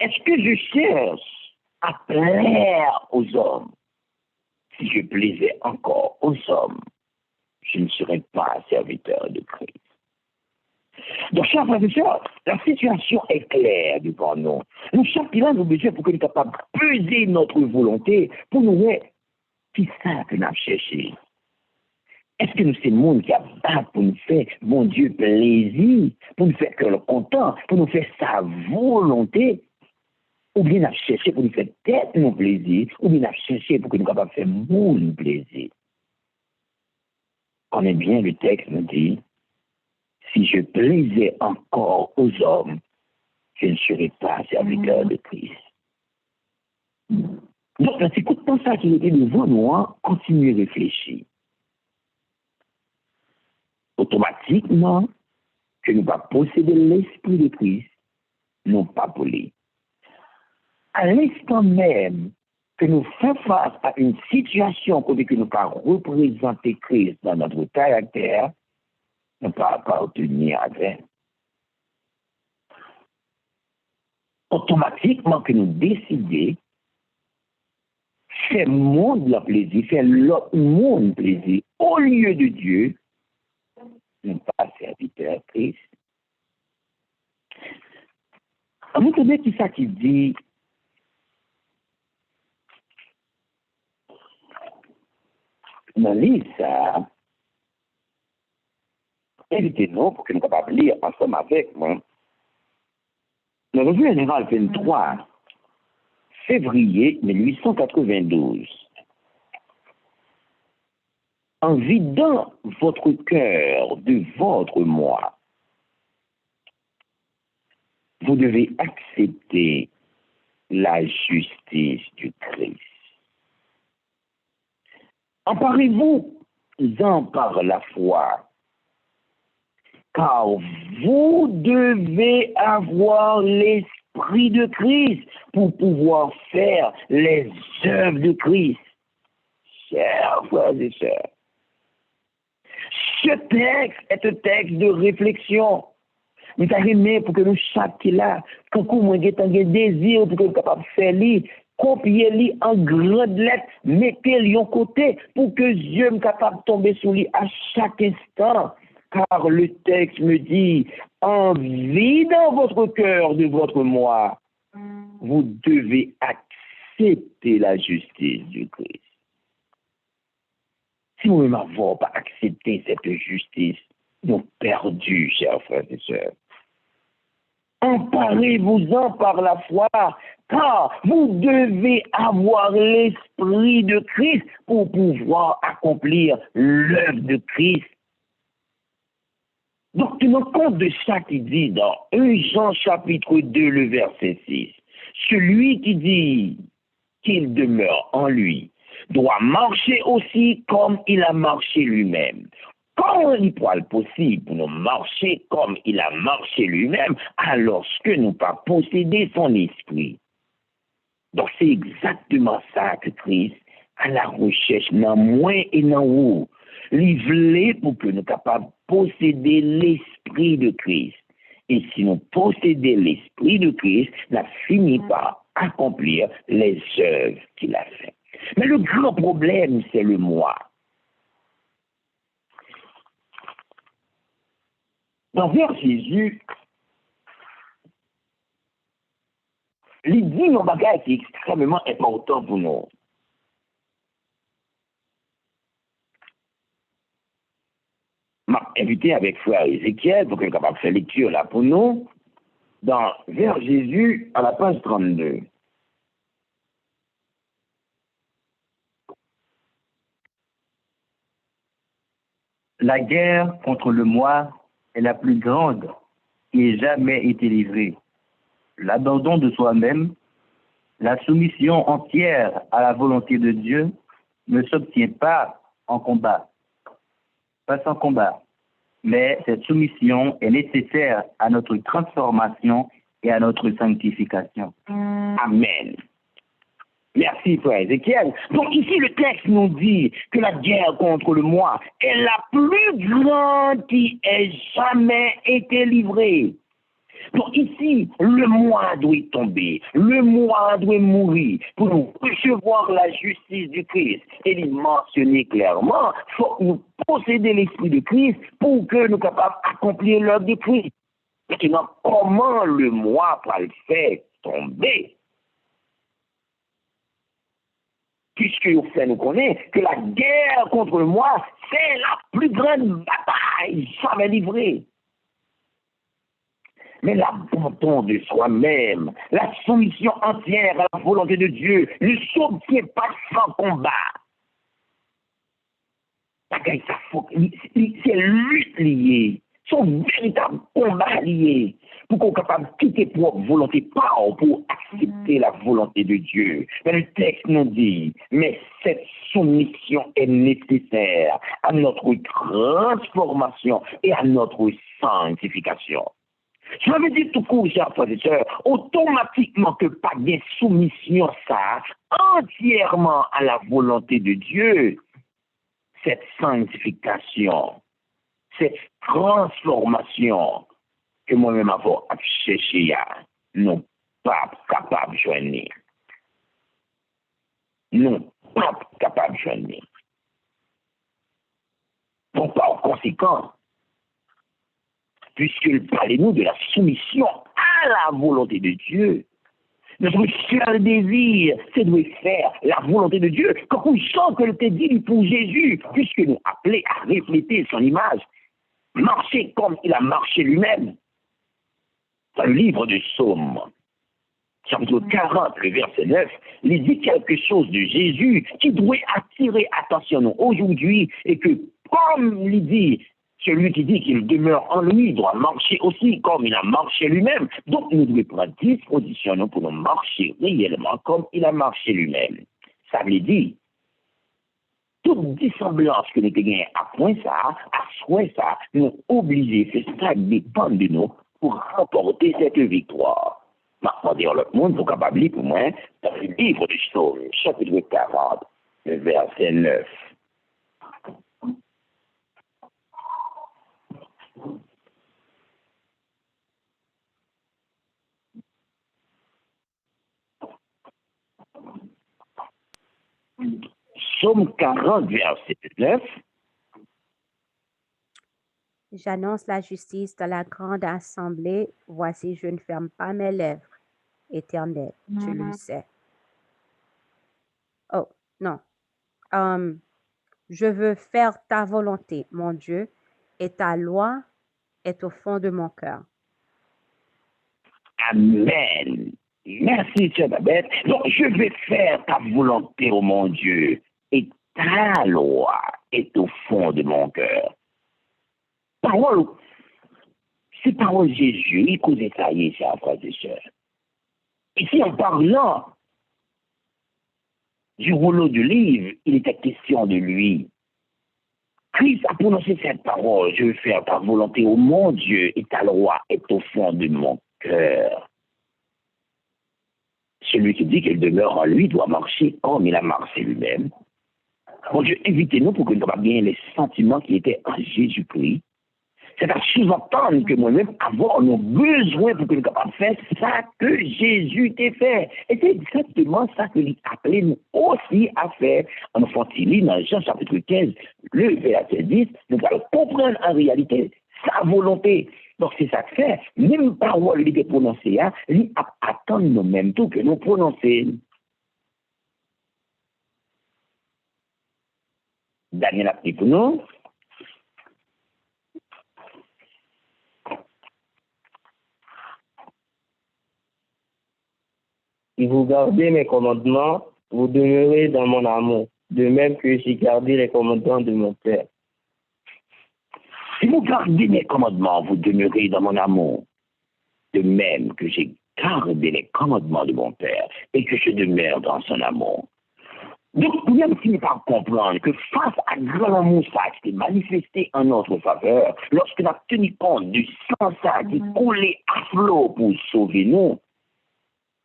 Speaker 2: Est-ce que je cherche à plaire aux hommes? Si je plaisais encore aux hommes, je ne serais pas serviteur de Christ. Donc, chers frères et sœurs, la situation est claire devant nous. Nous, chacun nous besoin pour que nous soyons capables de peser notre volonté pour nous voir qui ça que nous avons cherché. Est-ce que nous sommes le monde qui a battu pour nous faire, mon Dieu, plaisir, pour nous faire cœur content, pour nous faire sa volonté? Ou bien nous avons cherché pour nous faire tête nos plaisirs, ou bien nous avons cherché pour que nous soyons capables de faire mon plaisir? On est bien, le texte nous dit, si je plaisais encore aux hommes, je ne serais pas serviteur de Christ. Donc, c'est comme ça qu'il était devant nous, continuer à réfléchir. Automatiquement, que nous va posséder l'esprit de Christ, non pas pour lui. À l'instant même que nous faisons face à une situation que nous ne pas représenter Christ dans notre caractère, nous ne pas appartenir à Dieu. Automatiquement que nous décidons fait monde le plaisir, fait l'autre monde plaisir, au lieu de Dieu, non pas serviteur Christ. Vous savez qui ça qui dit dans l'île, ça, invitez-nous pour que nous puissions lire ensemble avec moi. Le revue générale 23, février 1892. En vidant votre cœur de votre moi, vous devez accepter la justice du Christ. Emparez-vous-en par la foi, car vous devez avoir l'esprit de Christ pour pouvoir faire les œuvres de Christ. Chers frères et sœurs, ce texte est un texte de réflexion. Nous avons pour que nous chaque là, quand nous avons un désir pour que nous soyons capables de faire lui, copier-le en grande lettre, mettez-le en côté pour que Dieu soit capable de tomber sur lui à chaque instant. Car le texte me dit, en vidant votre cœur de votre moi, vous devez accepter la justice du Christ. Si nous n'avons pas accepté cette justice, nous avons perdu, chers frères et sœurs. Emparez-vous-en par la foi, car vous devez avoir l'esprit de Christ pour pouvoir accomplir l'œuvre de Christ. Donc, tenons compte de ça qui dit dans 1 Jean chapitre 2, le verset 6. Celui qui dit qu'il demeure en lui doit marcher aussi comme il a marché lui-même. Quand il pourra être possible pour nous marcher comme il a marché lui-même, alors que nous pas posséder son esprit. Donc c'est exactement ça que Christ à la recherche dans moi et dans vous. Livrer pour que nous soyons capables de posséder l'esprit de Christ. Et si nous possédons l'esprit de Christ, nous finissons par accomplir les œuvres qu'il a faites. Mais le grand problème, c'est le moi. Dans vers Jésus, il dit un bagage qui est extrêmement important pour nous. Je m'ai invité avec frère Ézéchiel pour qu'il soit capable de faire lecture là pour nous, dans vers Jésus à la page 32.
Speaker 3: La guerre contre le moi est la plus grande qui ait jamais été livrée. L'abandon de soi-même, la soumission entière à la volonté de Dieu ne s'obtient pas en combat, pas sans combat, mais cette soumission est nécessaire à notre transformation et à notre sanctification.
Speaker 2: Amen. Merci, frère Ézéchiel. Donc ici, le texte nous dit que la guerre contre le moi est la plus grande qui ait jamais été livrée. Donc ici, le moi doit tomber, le moi doit mourir pour nous recevoir la justice du Christ. Et il mentionnait clairement, il faut que nous posséder l'esprit de Christ pour que nous soyons capables d'accomplir l'œuvre de Christ. Maintenant, comment le moi va le faire tomber? Puisque vous fait nous connaître que la guerre contre le moi, c'est la plus grande bataille jamais livrée. Mais l'abandon de soi-même, la soumission entière à la volonté de Dieu ne s'obtient pas sans combat. C'est lutte liée, son véritable combat lié, pour qu'on soit capable de quitter propre volonté, pas pour accepter la volonté de Dieu. Mais le texte nous dit, mais cette soumission est nécessaire à notre transformation et à notre sanctification. Je veux dire tout court, chers frères et sœurs, automatiquement que pas de soumission, ça, entièrement à la volonté de Dieu, cette sanctification, cette transformation que moi-même avons cherché non pas capable de joindre. Non pas capable de joindre. Donc, par conséquent, puisqu'il parlait nous de la soumission à la volonté de Dieu, notre seul désir, c'est de faire la volonté de Dieu, comme nous sent que le dit pour Jésus, puisque nous appelons à refléter son image, marcher comme il a marché lui-même. Dans le livre du Psaume, chapitre 40, le verset 9, il dit quelque chose de Jésus qui doit attirer attention aujourd'hui et que, comme il dit, celui qui dit qu'il demeure en lui doit marcher aussi comme il a marché lui-même. Donc, nous devons prendre disposition pour nous marcher réellement comme il a marché lui-même. Ça veut dire, toute dissemblance que nous avons à point ça, à souhait ça, nous obligés, c'est ça qui dépend de nous pour remporter cette victoire. Maintenant, dire l'autre monde, vous capable pour moi, dans le livre du Psaume, chapitre 40, le verset 9. Psaume 40, verset 9.
Speaker 1: J'annonce la justice dans la grande assemblée. Voici, je ne ferme pas mes lèvres. Éternel, tu le sais. Oh, non. Je veux faire ta volonté, mon Dieu, et ta loi est au fond de mon cœur.
Speaker 2: Amen. Merci, Sœur Babette. Donc, je vais faire ta volonté, ô mon Dieu, et ta loi est au fond de mon cœur. Parole, c'est parole de Jésus, il causait ça hier, chers frères et sœurs. Ici, en parlant du rouleau du livre, il était question de lui. Christ a prononcé cette parole, je vais faire ta volonté, ô mon Dieu, et ta loi est au fond de mon cœur. Celui qui dit qu'il demeure en lui doit marcher comme il a marché lui-même. Mon Dieu, invitez-nous pour que nous ayons bien les sentiments qui étaient en Jésus-Christ. C'est à sous-entendre que moi-même, avoir nos besoins pour que nous soyons capables de faire ça que Jésus t'a fait. Et c'est exactement ça que lui appelait nous aussi à faire. En enfant-il, dans Jean chapitre 15, le verset 10, nous allons comprendre en réalité sa volonté. Donc c'est ça que fait. Même parole qui est prononcée, lui attend nous-mêmes tout que nous prononcer. Daniel a pris pour nous.
Speaker 4: Si vous gardez mes commandements, vous demeurez dans mon amour, de même que j'ai gardé les commandements de mon Père.
Speaker 2: Si vous gardez mes commandements, vous demeurez dans mon amour, de même que j'ai gardé les commandements de mon Père et que je demeure dans son amour. Donc, vous même finir par comprendre que face à grand amour ça qui s'est manifesté en notre faveur, lorsque nous avons tenu compte du sang ça qui coulait à flot pour sauver nous,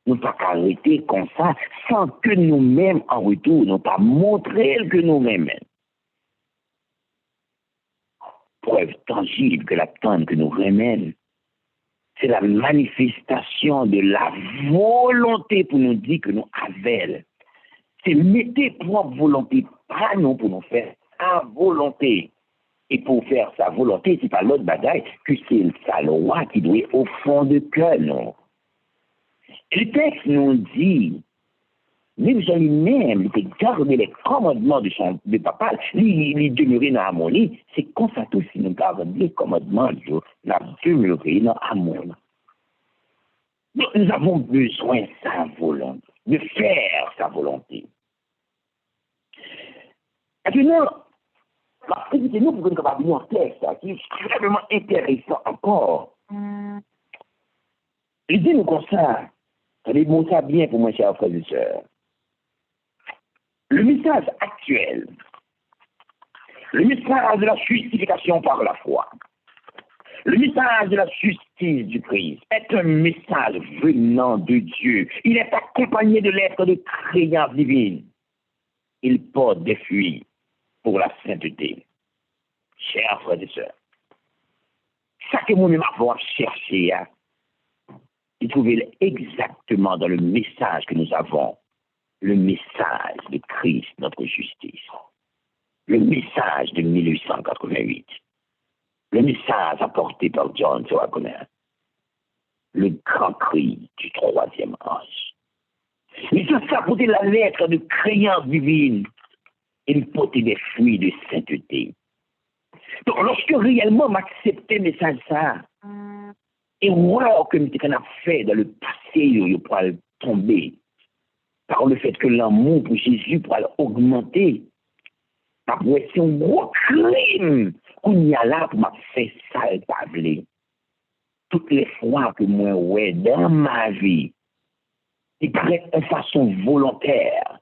Speaker 2: nous ne pouvons pas arrêter comme ça sans que nous-mêmes, en retour, nous pas montrer que nous-mêmes. Preuve tangible que la tente que nous remène, c'est la manifestation de la volonté pour nous dire que nous avons. C'est mettre propre volonté, pas nous pour nous faire sa volonté. Et pour faire sa volonté, c'est pas l'autre bagaille que c'est sa loi qui doit être au fond de cœur, non. Et le texte nous dit, même si lui-même, il garder les commandements de papa, il demeurait dans l'harmonie, c'est comme ça tout si nous gardons les commandements de Dieu, nous demeurer dans l'harmonie. Donc nous avons besoin de sa volonté, de faire sa volonté. Maintenant, invitez-nous pour que nous capables de lire un texte qui est extrêmement intéressant encore. Il dit nous comme ça, allez bon ça bien pour moi, chers frères et sœurs. Le message actuel, le message de la justification par la foi, le message de la justice du Christ est un message venant de Dieu. Il est accompagné de lettres de créance divine. Il porte des fruits pour la sainteté. Chers frères et sœurs, ça que nous-mêmes avons cherché à trouver exactement dans le message que nous avons le message de Christ, notre justice. Le message de 1888. Le message apporté par John Swagoner. Le grand cri du troisième âge. Mais tout ça portait la lettre de créance divine. Il portait des fruits de sainteté. Donc, lorsque réellement m'acceptais le message ça, et wow, que nous avons fait dans le passé, il pourra tomber par le fait que l'amour pour Jésus pourra augmenter. Après, c'est un gros crime qu'on y a là pour m'a fait ça et pas blé. Toutes les fois que moi, ouais, dans ma vie, il paraît de façon volontaire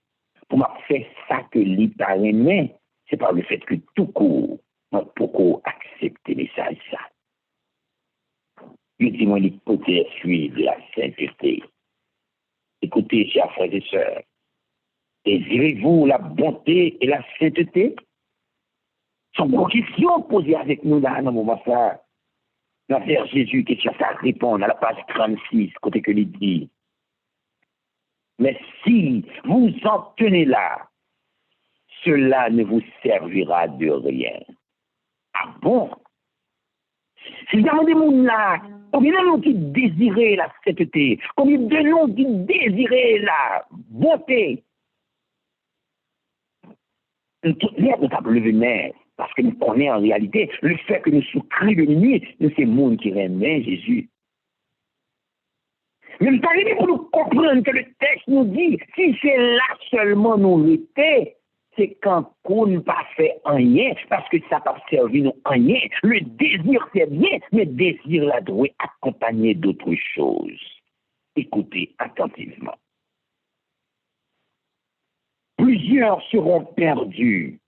Speaker 2: pour m'a fait ça que l'Italien, c'est par le fait que tout court, m'a beaucoup accepté les ça. Je dis, moi, l'hypothèse suivre la sainteté. Écoutez, chers frères et sœurs, désirez-vous la bonté et la sainteté? Ce sont vos questions posées avec nous dans un moment ça. L'affaire Jésus, question ça répond à la page 36, côté que il dit. Mais si vous en tenez là, cela ne vous servira de rien. Ah bon? Si vous avez des gens là, combien de gens qui désiraient la sainteté, combien de gens qui désiraient la bonté, l'air de table lever, parce que nous connaissons en réalité le fait que nous souffrons de nuit de ces mondes qui remet Jésus. Mais nous arrivons pour nous comprendre que le texte nous dit, si c'est là seulement nous l'été, c'est quand on n'a pas fait rien, parce que ça n'a pas servi nous rien. Le désir c'est bien, mais le désir là doit accompagner d'autres choses. Écoutez attentivement. Plusieurs seront perdus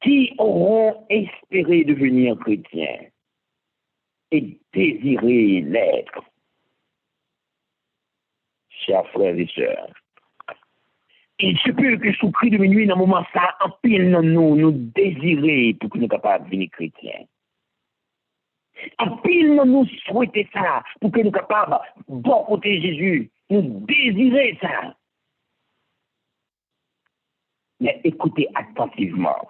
Speaker 2: qui auront espéré devenir chrétiens et désirer l'être. Chers frères et sœurs, il se peut que sous cri de minuit, dans un moment ça, en pile nous désirer pour que nous soyons capables de devenir chrétiens. En pile nous souhaiter ça pour que nous soyons capables de bon côté Jésus. Nous désirer ça. Mais écoutez attentivement.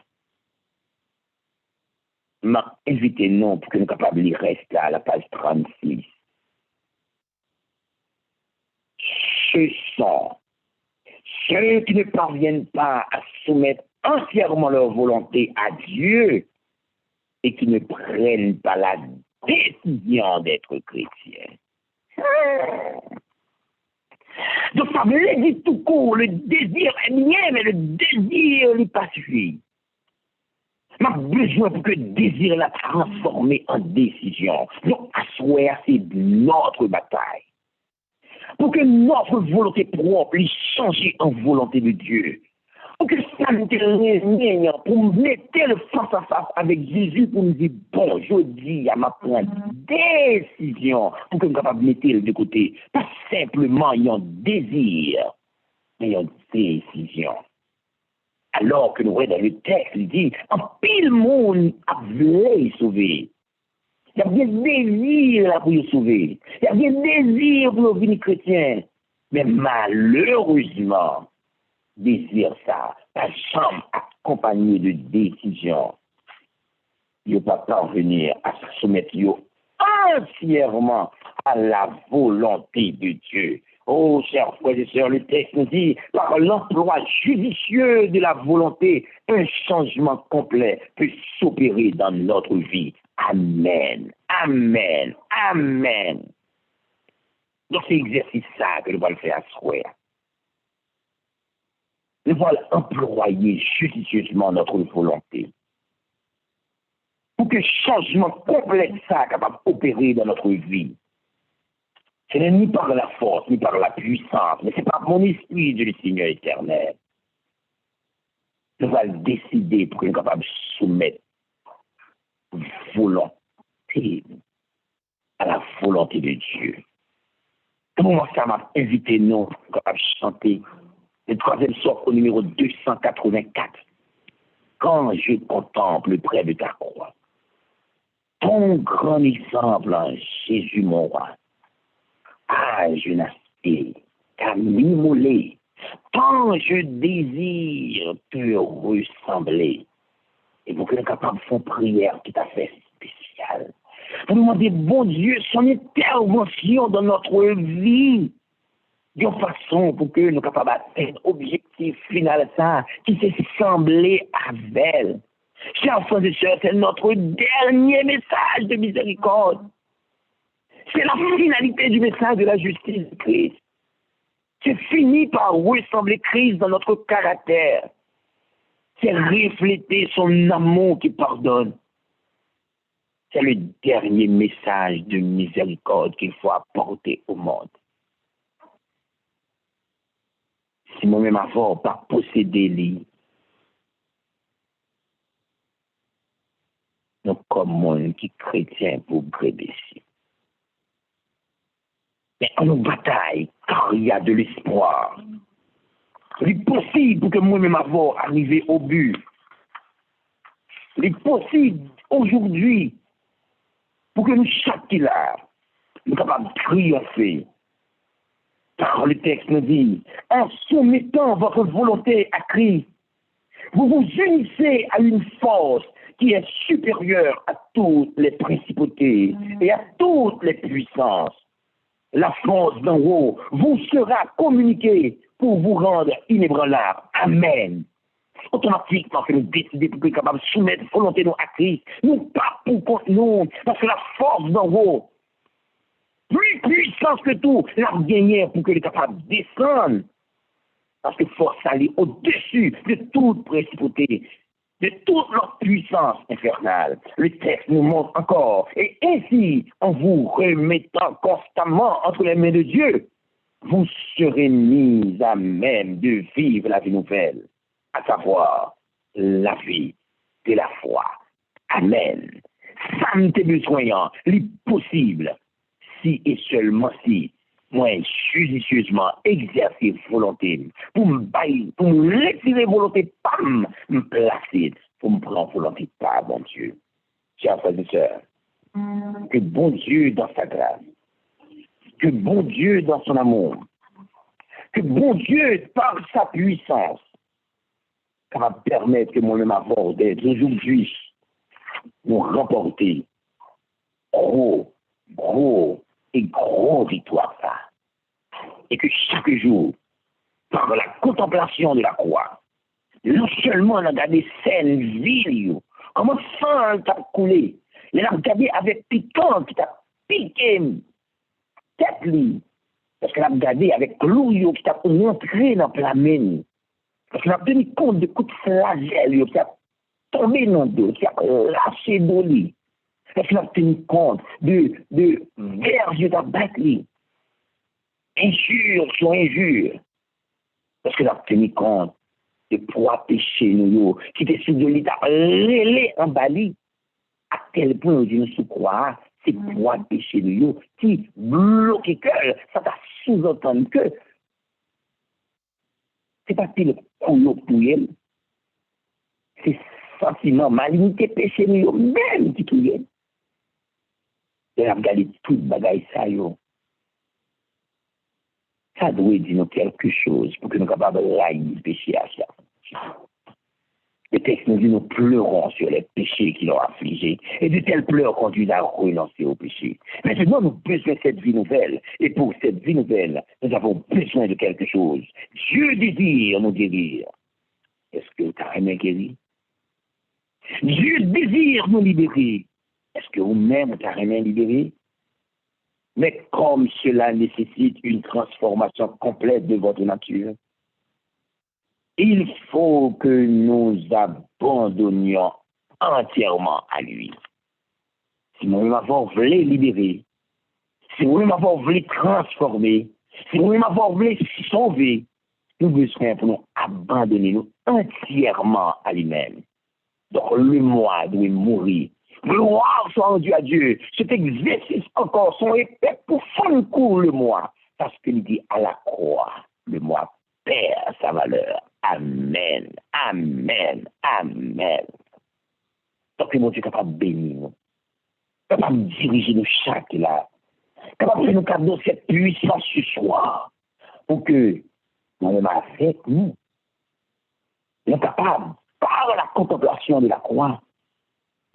Speaker 2: M'a invité non pour que nous soyons capables de rester à la page 36. Ce sont ceux qui ne parviennent pas à soumettre entièrement leur volonté à Dieu et qui ne prennent pas la décision d'être chrétiens. Donc ça veut dire tout court, le désir est bien, mais le désir n'est pas suffit. On a besoin pour que le désir la transformer en décision. Donc, à souhait, c'est notre bataille. Pour que notre volonté propre change en volonté de Dieu. Pour que ça nous réunisse, pour mettre le face à face avec Jésus, pour nous dire, bon, je dis à ma prendre décision, pour que nous soyons capables de mettre de côté. Pas simplement un désir, mais une décision. Alors que nous voyons dans le texte, il dit, en pile monde a voulu sauver. Il y a bien désir là pour le sauver. Il y a bien désir pour devenir chrétien. Mais malheureusement, désir ça, pas jamais accompagné de décision. Il ne peut pas parvenir à se soumettre entièrement à la volonté de Dieu. Oh, chers frères et sœurs, le texte nous dit, par l'emploi judicieux de la volonté, un changement complet peut s'opérer dans notre vie. Amen. Amen. Amen. Donc, c'est l'exercice ça que nous allons faire à soi. Nous allons employer judicieusement notre volonté. Pour que changement complet ça capable d'opérer dans notre vie. Ce n'est ni par la force, ni par la puissance, mais c'est par mon esprit, Dieu le Seigneur éternel. Nous allons décider pour que nous soyons capables de soumettre volonté à la volonté de Dieu. Comment ça m'a invité, nous, à chanter le troisième sort au numéro 284. Quand je contemple près de ta croix, ton grand exemple, Jésus mon roi. Ah, jeune aspect qu'à m'immoler, tant je désire te ressembler. Et pour que nous soyons capables de faire une prière tout à fait spéciale. Pour demander, bon Dieu, son intervention dans notre vie. De façon pour que nous soyons capables d'atteindre l'objectif final, ça, qui s'est semblé à elle. Chers frères et sœurs, c'est notre dernier message de miséricorde. C'est la finalité du message de la justice de Christ. C'est fini par ressembler Christ dans notre caractère. C'est refléter son amour qui pardonne. C'est le dernier message de miséricorde qu'il faut apporter au monde. Si moi-même avant pas posséder lui, nous comme monde qui chrétien pour grédéci. Mais en nous bataille, car il y a de l'espoir. Il est possible pour que moi-même avant arriver au but. Il est possible aujourd'hui pour que nous chaque là, nous sommes capables de triompher. Car le texte nous dit, en soumettant votre volonté à Christ, vous vous unissez à une force qui est supérieure à toutes les principautés et à toutes les puissances. La force d'en haut vous sera communiquée pour vous rendre inébranlable. Amen. Automatiquement, que nous décidons pour être capables de soumettre volonté à Christ, nous pas pour contre nous, parce que la force d'en haut, plus puissance que tout, la gagner pour que nous soyons capables de descendre. Parce que force aller au-dessus de toute principauté, de toute leur puissance infernale. Le texte nous montre encore. Et ainsi, en vous remettant constamment entre les mains de Dieu, vous serez mis à même de vivre la vie nouvelle, à savoir la vie de la foi. Amen. Ça me t'est besoin, l'impossible, si et seulement si, moi, judicieusement exercer volonté, pour me bailler, pour me retirer volonté, pam, me placer, pour me prendre volonté, pas, bon Dieu. Chers frères et sœurs, que bon Dieu dans sa grâce, que bon Dieu dans son amour, que bon Dieu par sa puissance, va permettre que moi-même avoir d'être aujourd'hui, nous remporter gros et gros victoire ça. Et que chaque jour, par la contemplation de la croix, non seulement on a regardé scène ville, comment sang t'a coulé, mais on a regardé avec piquant qui t'a piqué tête li, parce qu'on a regardé avec clou qui t'a montré dans la main, parce qu'on a tenu compte de coups de flagelle qui a tombé dans le dos, qui a lâché dans le lit. Parce qu'on a tenu compte de verges dans le lit. Injure sur injure. Parce qu'on a tenu compte de poids péché nous, qui étaient sur de l'état relais en Bali. À tel point où nous sous croire, c'est poids péché nous qui bloque le cœur. Ça t'a sous-entendu que c'est pas pile couillot pour elle. C'est sentiment, malignité, péché nous même qui touille. Et on a regardé tout le bagage ça yo. Ça doit dire nous quelque chose pour que nous soyons capables de railler le péché à ça. Le texte nous dit nous pleurons sur les péchés qui l'ont affligé. Et de tels pleurs conduisent à renoncer au péché. Maintenant, nous avons besoin de cette vie nouvelle. Et pour cette vie nouvelle, nous avons besoin de quelque chose. Dieu désire nous guérir. Est-ce que tu as rien guéri? Dieu désire nous libérer. Est-ce que vous-même, tu as rien libéré? Mais comme cela nécessite une transformation complète de votre nature, il faut que nous abandonnions entièrement à lui. Si nous avons voulu libérer, si nous avons voulu transformer, si nous avons voulu sauver, nous besoin pour nous abandonner nous entièrement à lui-même. Donc le moi doit mourir. Gloire soit rendue à Dieu. Cet exercice encore sont épais pour faire court le moi. Parce qu'il dit à la croix, le moi perd sa valeur. Amen. Amen. Amen. Donc, mon Dieu est capable de bénir nous. Capable de diriger nous chaque là. Capable de nous cadeau cette puissance ce soir. pour que nous-mêmes avec nous, nous sommes capables, par la contemplation de la croix,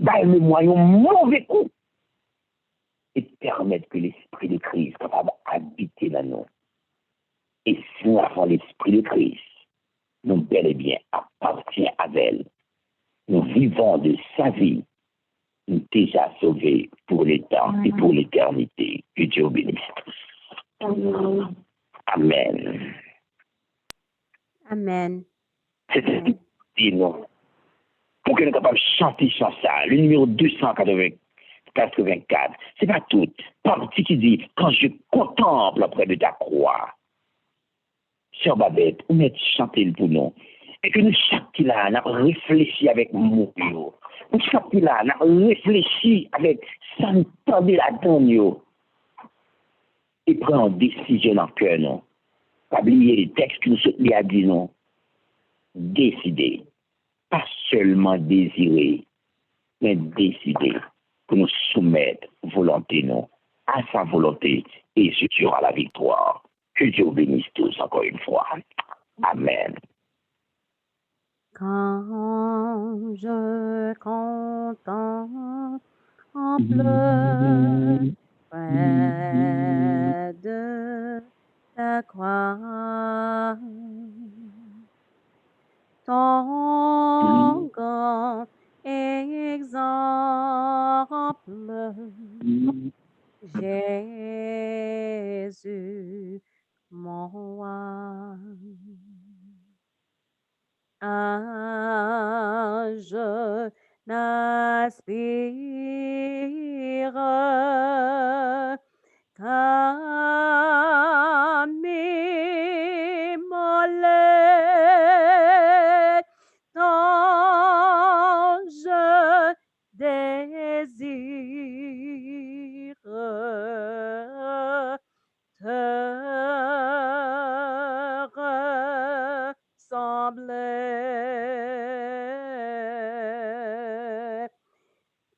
Speaker 2: d'aller moyen mauvais coup et permettre que l'esprit de Christ soit capable d'habiter dans nous. Et si nous avons l'esprit de Christ, nous bel et bien appartient à elle. Nous vivons de sa vie, nous déjà sauvés pour les temps et pour l'éternité. Que Dieu vous bénisse tous. Amen.
Speaker 1: Amen.
Speaker 2: C'est ce que dit nous. Pour que nous soyons capables de chanter sur ça, le numéro 284, c'est pas tout. Partie qui dit, quand je contemple auprès de ta croix, Sœur Babette, on met chanter pour nous. Et que nous, chaque là, nous réfléchi avec mon yo. Nous, chaque là, nous réfléchi avec ça, nous tendait la donne, et prend une décision dans le cœur, non. Pas oublier les textes que nous sommes à dire, non. Décider. Pas seulement désirer, mais décider pour nous soumettre volonté, non, à sa volonté, et ce sera la victoire. Que Dieu vous bénisse tous encore une fois. Amen.
Speaker 1: Quand je contemple près de ta croix, ton grand exemple, Jésus, mon roi. Je n'aspire qu'à m'immoler tant je désire te ressembler.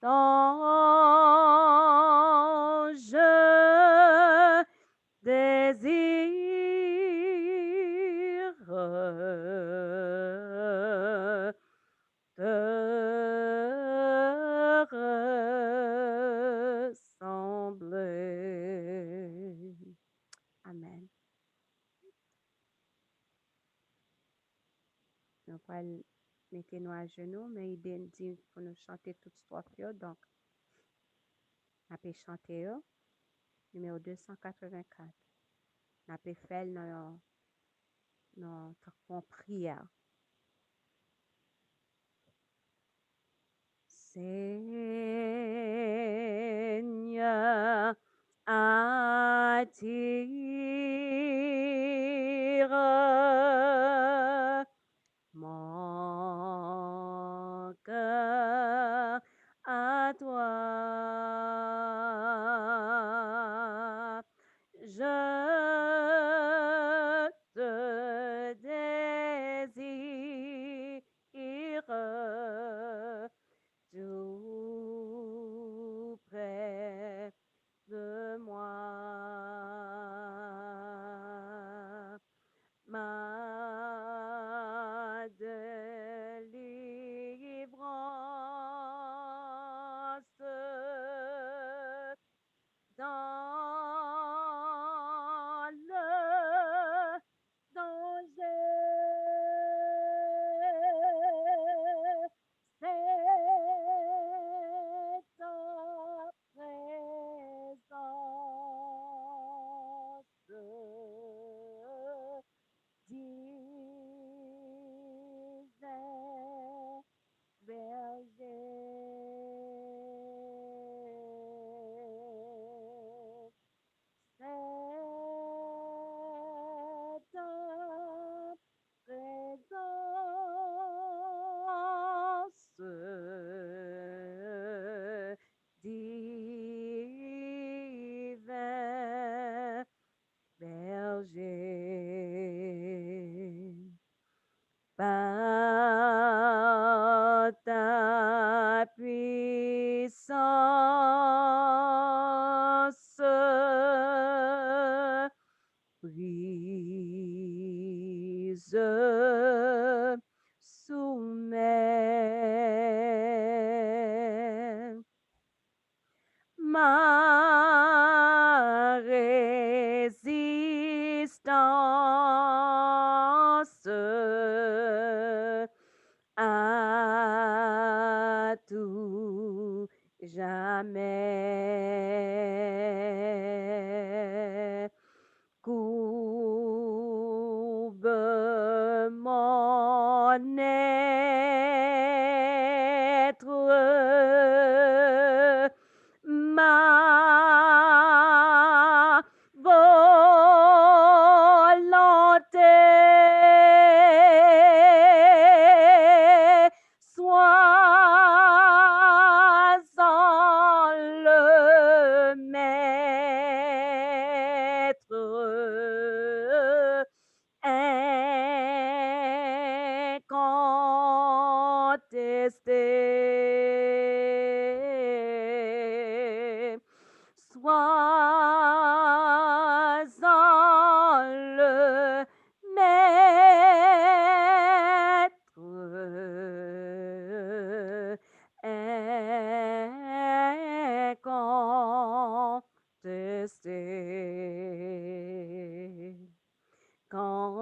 Speaker 1: Tant je désire te ressembler. Amen. Nous allons mettre nous à genoux, mais il dit pour nous chanter toute strophe. Donc, on peut chanter numéro 284. On peut faire notre prière. Seigneur, attire mon cœur à toi. Je te désire tout près de moi. soumets ma résistance à tout jamais. Courbe mon être, ma volonté soit en le maître incontesté. Sois en le maître incontesté. Quand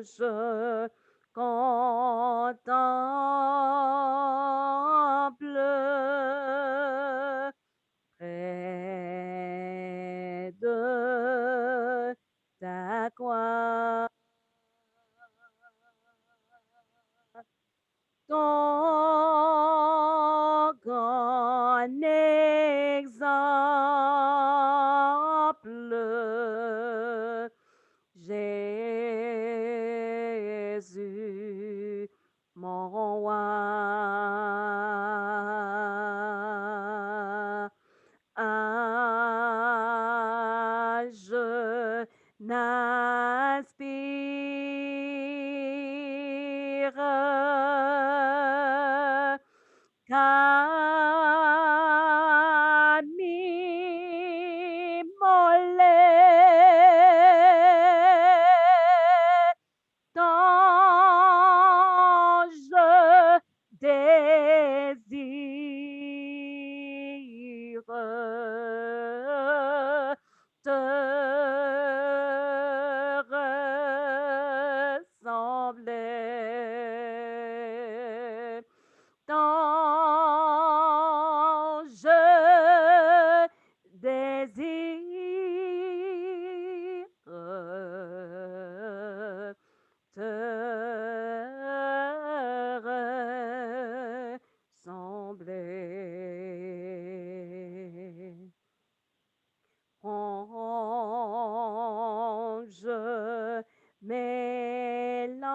Speaker 1: je contemple près de ta croix ton grand exemple, Jésus, mon roi. Je n'aspire qu'à m'immoler tant je désire te ressembler. Tant je désire te ressembler. Range mes lances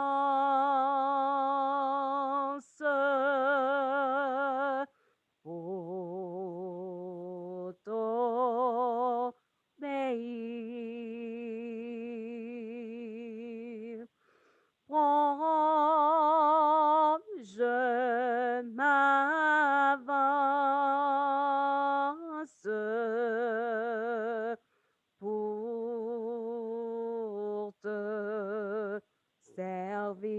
Speaker 1: pour t'obéir. Prends, je m'avance pour te servir.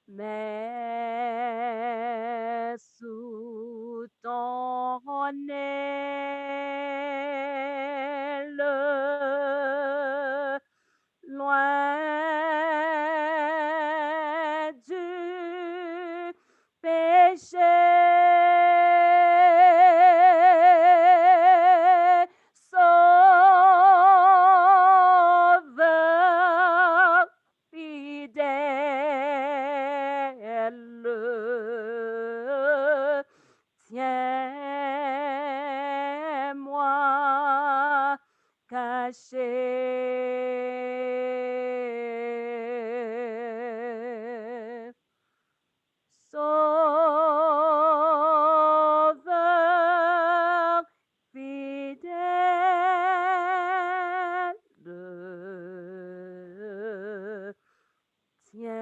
Speaker 1: Mais sous ton aile, loin du péché, Sauveur fidèle, tiens-moi caché. Sauveur fidèle, tiens-moi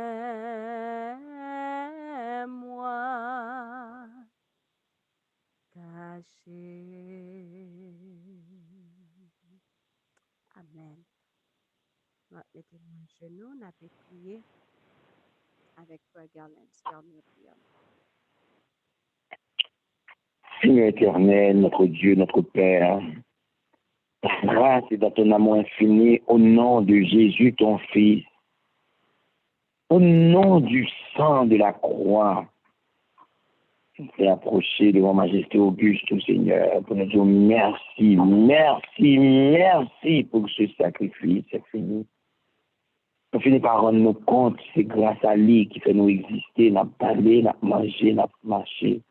Speaker 1: caché. Amen. Mettez-nous à genoux, on a prié avec toi, Garland.
Speaker 2: Seigneur éternel, notre Dieu, notre Père, grâce et dans ton amour infini, au nom de Jésus, ton Fils, au nom du sang de la croix, fait approcher devant Majesté Auguste, Seigneur, pour nous dire merci, merci, merci pour ce sacrifice, c'est fini. On finit par rendre nous compte, c'est grâce à lui qui fait nous exister, n'a parlé, n'a mangé, n'a marché.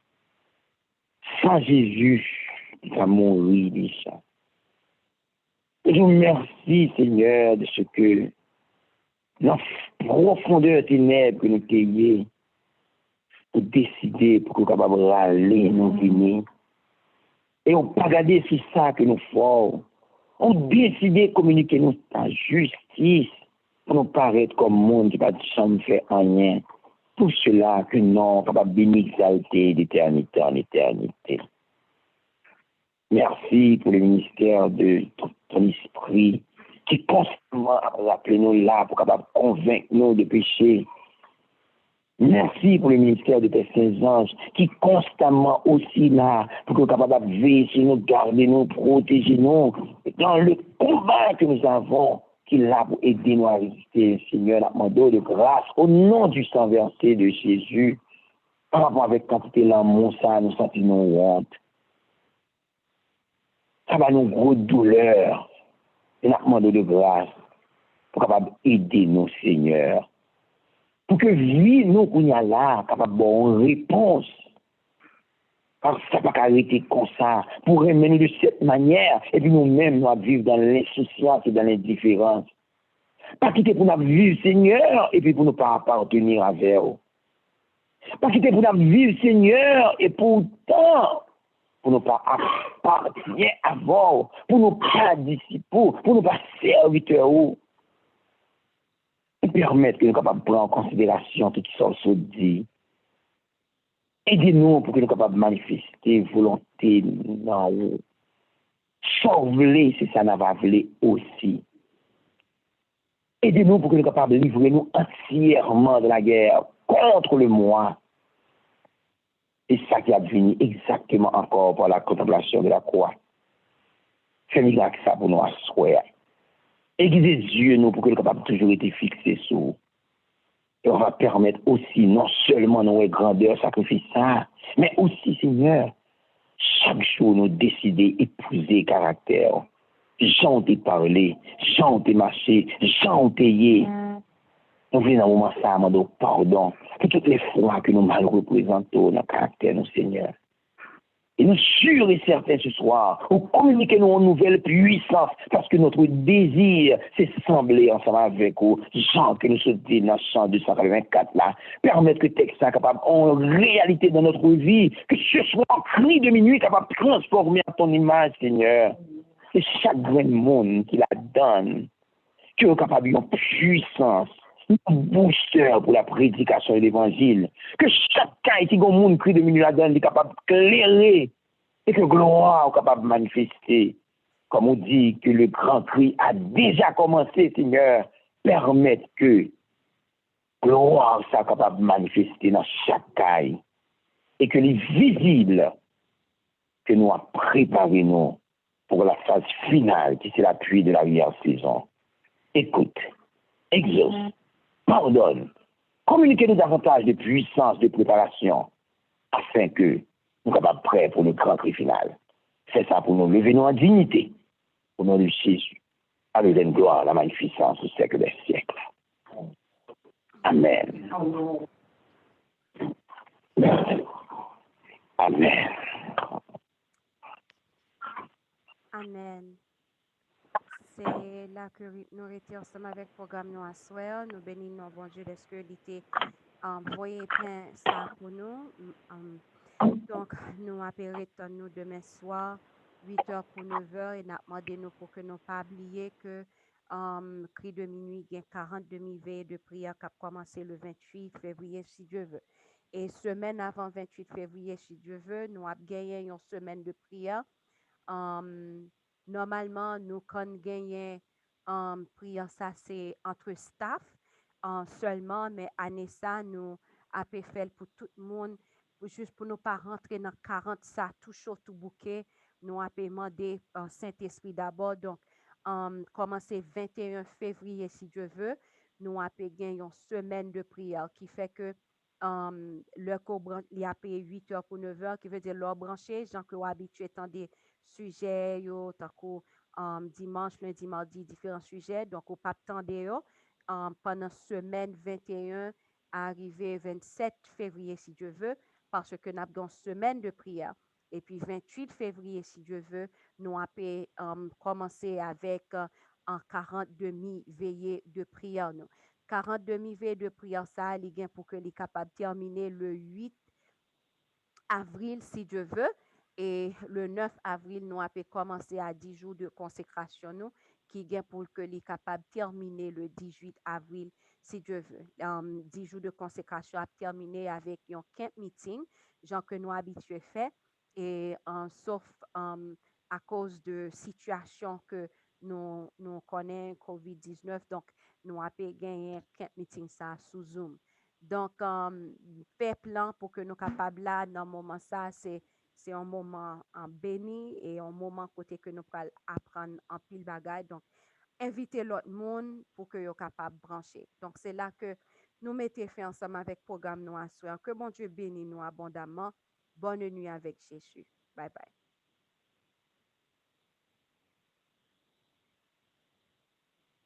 Speaker 2: Sans Jésus, il va mourir déjà. Et je vous remercie, Seigneur, de ce que, dans la profondeur ténèbres que nous cueillons, pour décider, pour qu'on soit capable de râler, nous venir. Et on pas regarder si ça que nous faisons. On décide de communiquer nous en justice pour nous paraître comme monde qui va jamais faire rien. Tout cela que non, capable de m'exalter d'éternité en éternité. Merci pour le ministère de ton esprit qui constamment rappelle nous là pour capable convaincre nous de péché. Merci pour le ministère de tes saints anges qui constamment aussi là pour que nous soyons capables de veiller sur nous, garder nous, protéger nous dans le combat que nous avons, qui est là pour aider nous à résister, Seigneur, la demande de grâce au nom du sang versé de Jésus. Par rapport avec quantité l'amour, ça nous sentons nos honte. Ça va nous gros douleur. Et la demande de grâce pour capable aider nous, Seigneur. Pour que vie nous qu'on y a là, capable de bonne réponse. Parce que ça n'a pas arrêter comme ça. Pour remettre de cette manière, et puis nous-mêmes, nous allons vivre dans l'insouciance et dans l'indifférence. Pas quitter pour nous vivre, Seigneur, et puis pour ne pas appartenir à vous. Pas quitter pour nous vivre, Seigneur, et pourtant, pour ne pas appartenir à vous, pour ne pas disciples, pour ne pas serviteurs. Et permettre que nous soyons capables de prendre en considération tout ce qui sont dit. Aidez-nous pour que nous soyons capables de manifester volonté dans nous. Sauver si ça n'a pas voulu aussi. Aidez-nous pour que nous soyons capables de livrer nous entièrement de la guerre contre le moi. Et ça qui a devenu exactement encore par la contemplation de la croix. Fais-nous ça pour nous asseoir. Aiguisez Dieu nous pour que nous soyons capables de toujours être fixés sur. Et on va permettre aussi, non seulement nos grandeur, sacrifice ça, mais aussi, Seigneur, chaque jour nous décider épouser caractère. Jean t'ai parlé, Jean t'ai marché, Jean t'ai yé. Nous venons dans un moment ça, nous pardon pour toutes les fois que nous mal représentons dans le caractère, nos Seigneur. Et nous sûrs et certains ce soir, nous communiquons une nouvelle puissance parce que notre désir, c'est sembler ensemble avec vous. Jean, que nous sommes dans le chant 284 là, permettre que le texte soit capable en réalité dans notre vie, que ce soit un cri de minuit capable de transformer en ton image, Seigneur. Et chaque grand monde qui la donne, qui est capable d'une puissance, un booster pour la prédication de l'évangile. Que chacun qui a un monde cri de minuit la donne, est capable de clairer et que gloire est capable de manifester. Comme on dit que le grand cri a déjà commencé, Seigneur, permettre que gloire soit capable de manifester dans chaque caille et que les visibles que nous avons préparés nous pour la phase finale qui c'est l'appui de la meilleure saison. Écoute, exauce, pardonne, communiquez-nous davantage de puissance de préparation afin que nous soyons prêts pour le grand cri final. C'est ça pour nous lever nous en dignité, au nom de Jésus. À lui donner gloire, la magnificence au siècle des siècles. Amen. Amen.
Speaker 1: Amen. C'est là que nous étions ensemble avec le programme Nous à soir. Nous bénissons bon Dieu parce qu'il était envoyé plein ça pour nous. Donc, nous appelons nous demain soir, 8h pour 9h, et nous demandons pour que nous ne pas oublier que cri de minuit, il y a 40 demi-veillées de prière qui a commencé le 28 février, si Dieu veut. Et semaine avant 28 février, si Dieu veut, nous avons gagné une semaine de prière. Normalement, nous avons gagné prière ça c'est entre staff seulement, mais année ça, nous avons fait pour tout le monde, juste pour ne pas rentrer dans 40 ça, tout chaud, tout bouquet, nous avons demandé Saint-Esprit d'abord. Donc, commencer 21 février, si Dieu veut, nous avons gagné une semaine de prière qui fait que le cobran, il a payé 8 heures pour 9 heures, qui veut dire l'heure branchée, gens qui sont habitués dans des sujets, tant que dimanche, lundi, mardi, différents sujets. Donc, au pas attendre pendant semaine 21 arrivé 27 février, si Dieu veut, parce que nous avons une semaine de prière. Et puis 28 février, si Dieu veut, nous avons commencé avec en 40 demi-veillées de prière. 40 demi-veillées de prière, ça, il est pour que les capables de terminer le 8 avril, si Dieu veut. Et le 9 avril, nous avons commencé à 10 jours de consécration, nous, qui est pour que les capables de terminer le 18 avril, si Dieu veut. 10 jours de consécration à terminer avec un camp meeting, genre que nous habitués faire, et sauf à cause de situation que nous connaissons COVID-19, donc nous avons gagné un camp meeting ça sous Zoom. Donc, faire plan pour que nous capables là, dans le moment ça, c'est un moment béni et un moment côté que nous pouvons apprendre en pile bagaille. Donc, inviter l'autre monde pour que soient capables de brancher. Donc, c'est là que nous mettons fait ensemble avec le programme nous assurant que bon Dieu bénisse nous abondamment. Bonne nuit avec Jésus. Bye bye.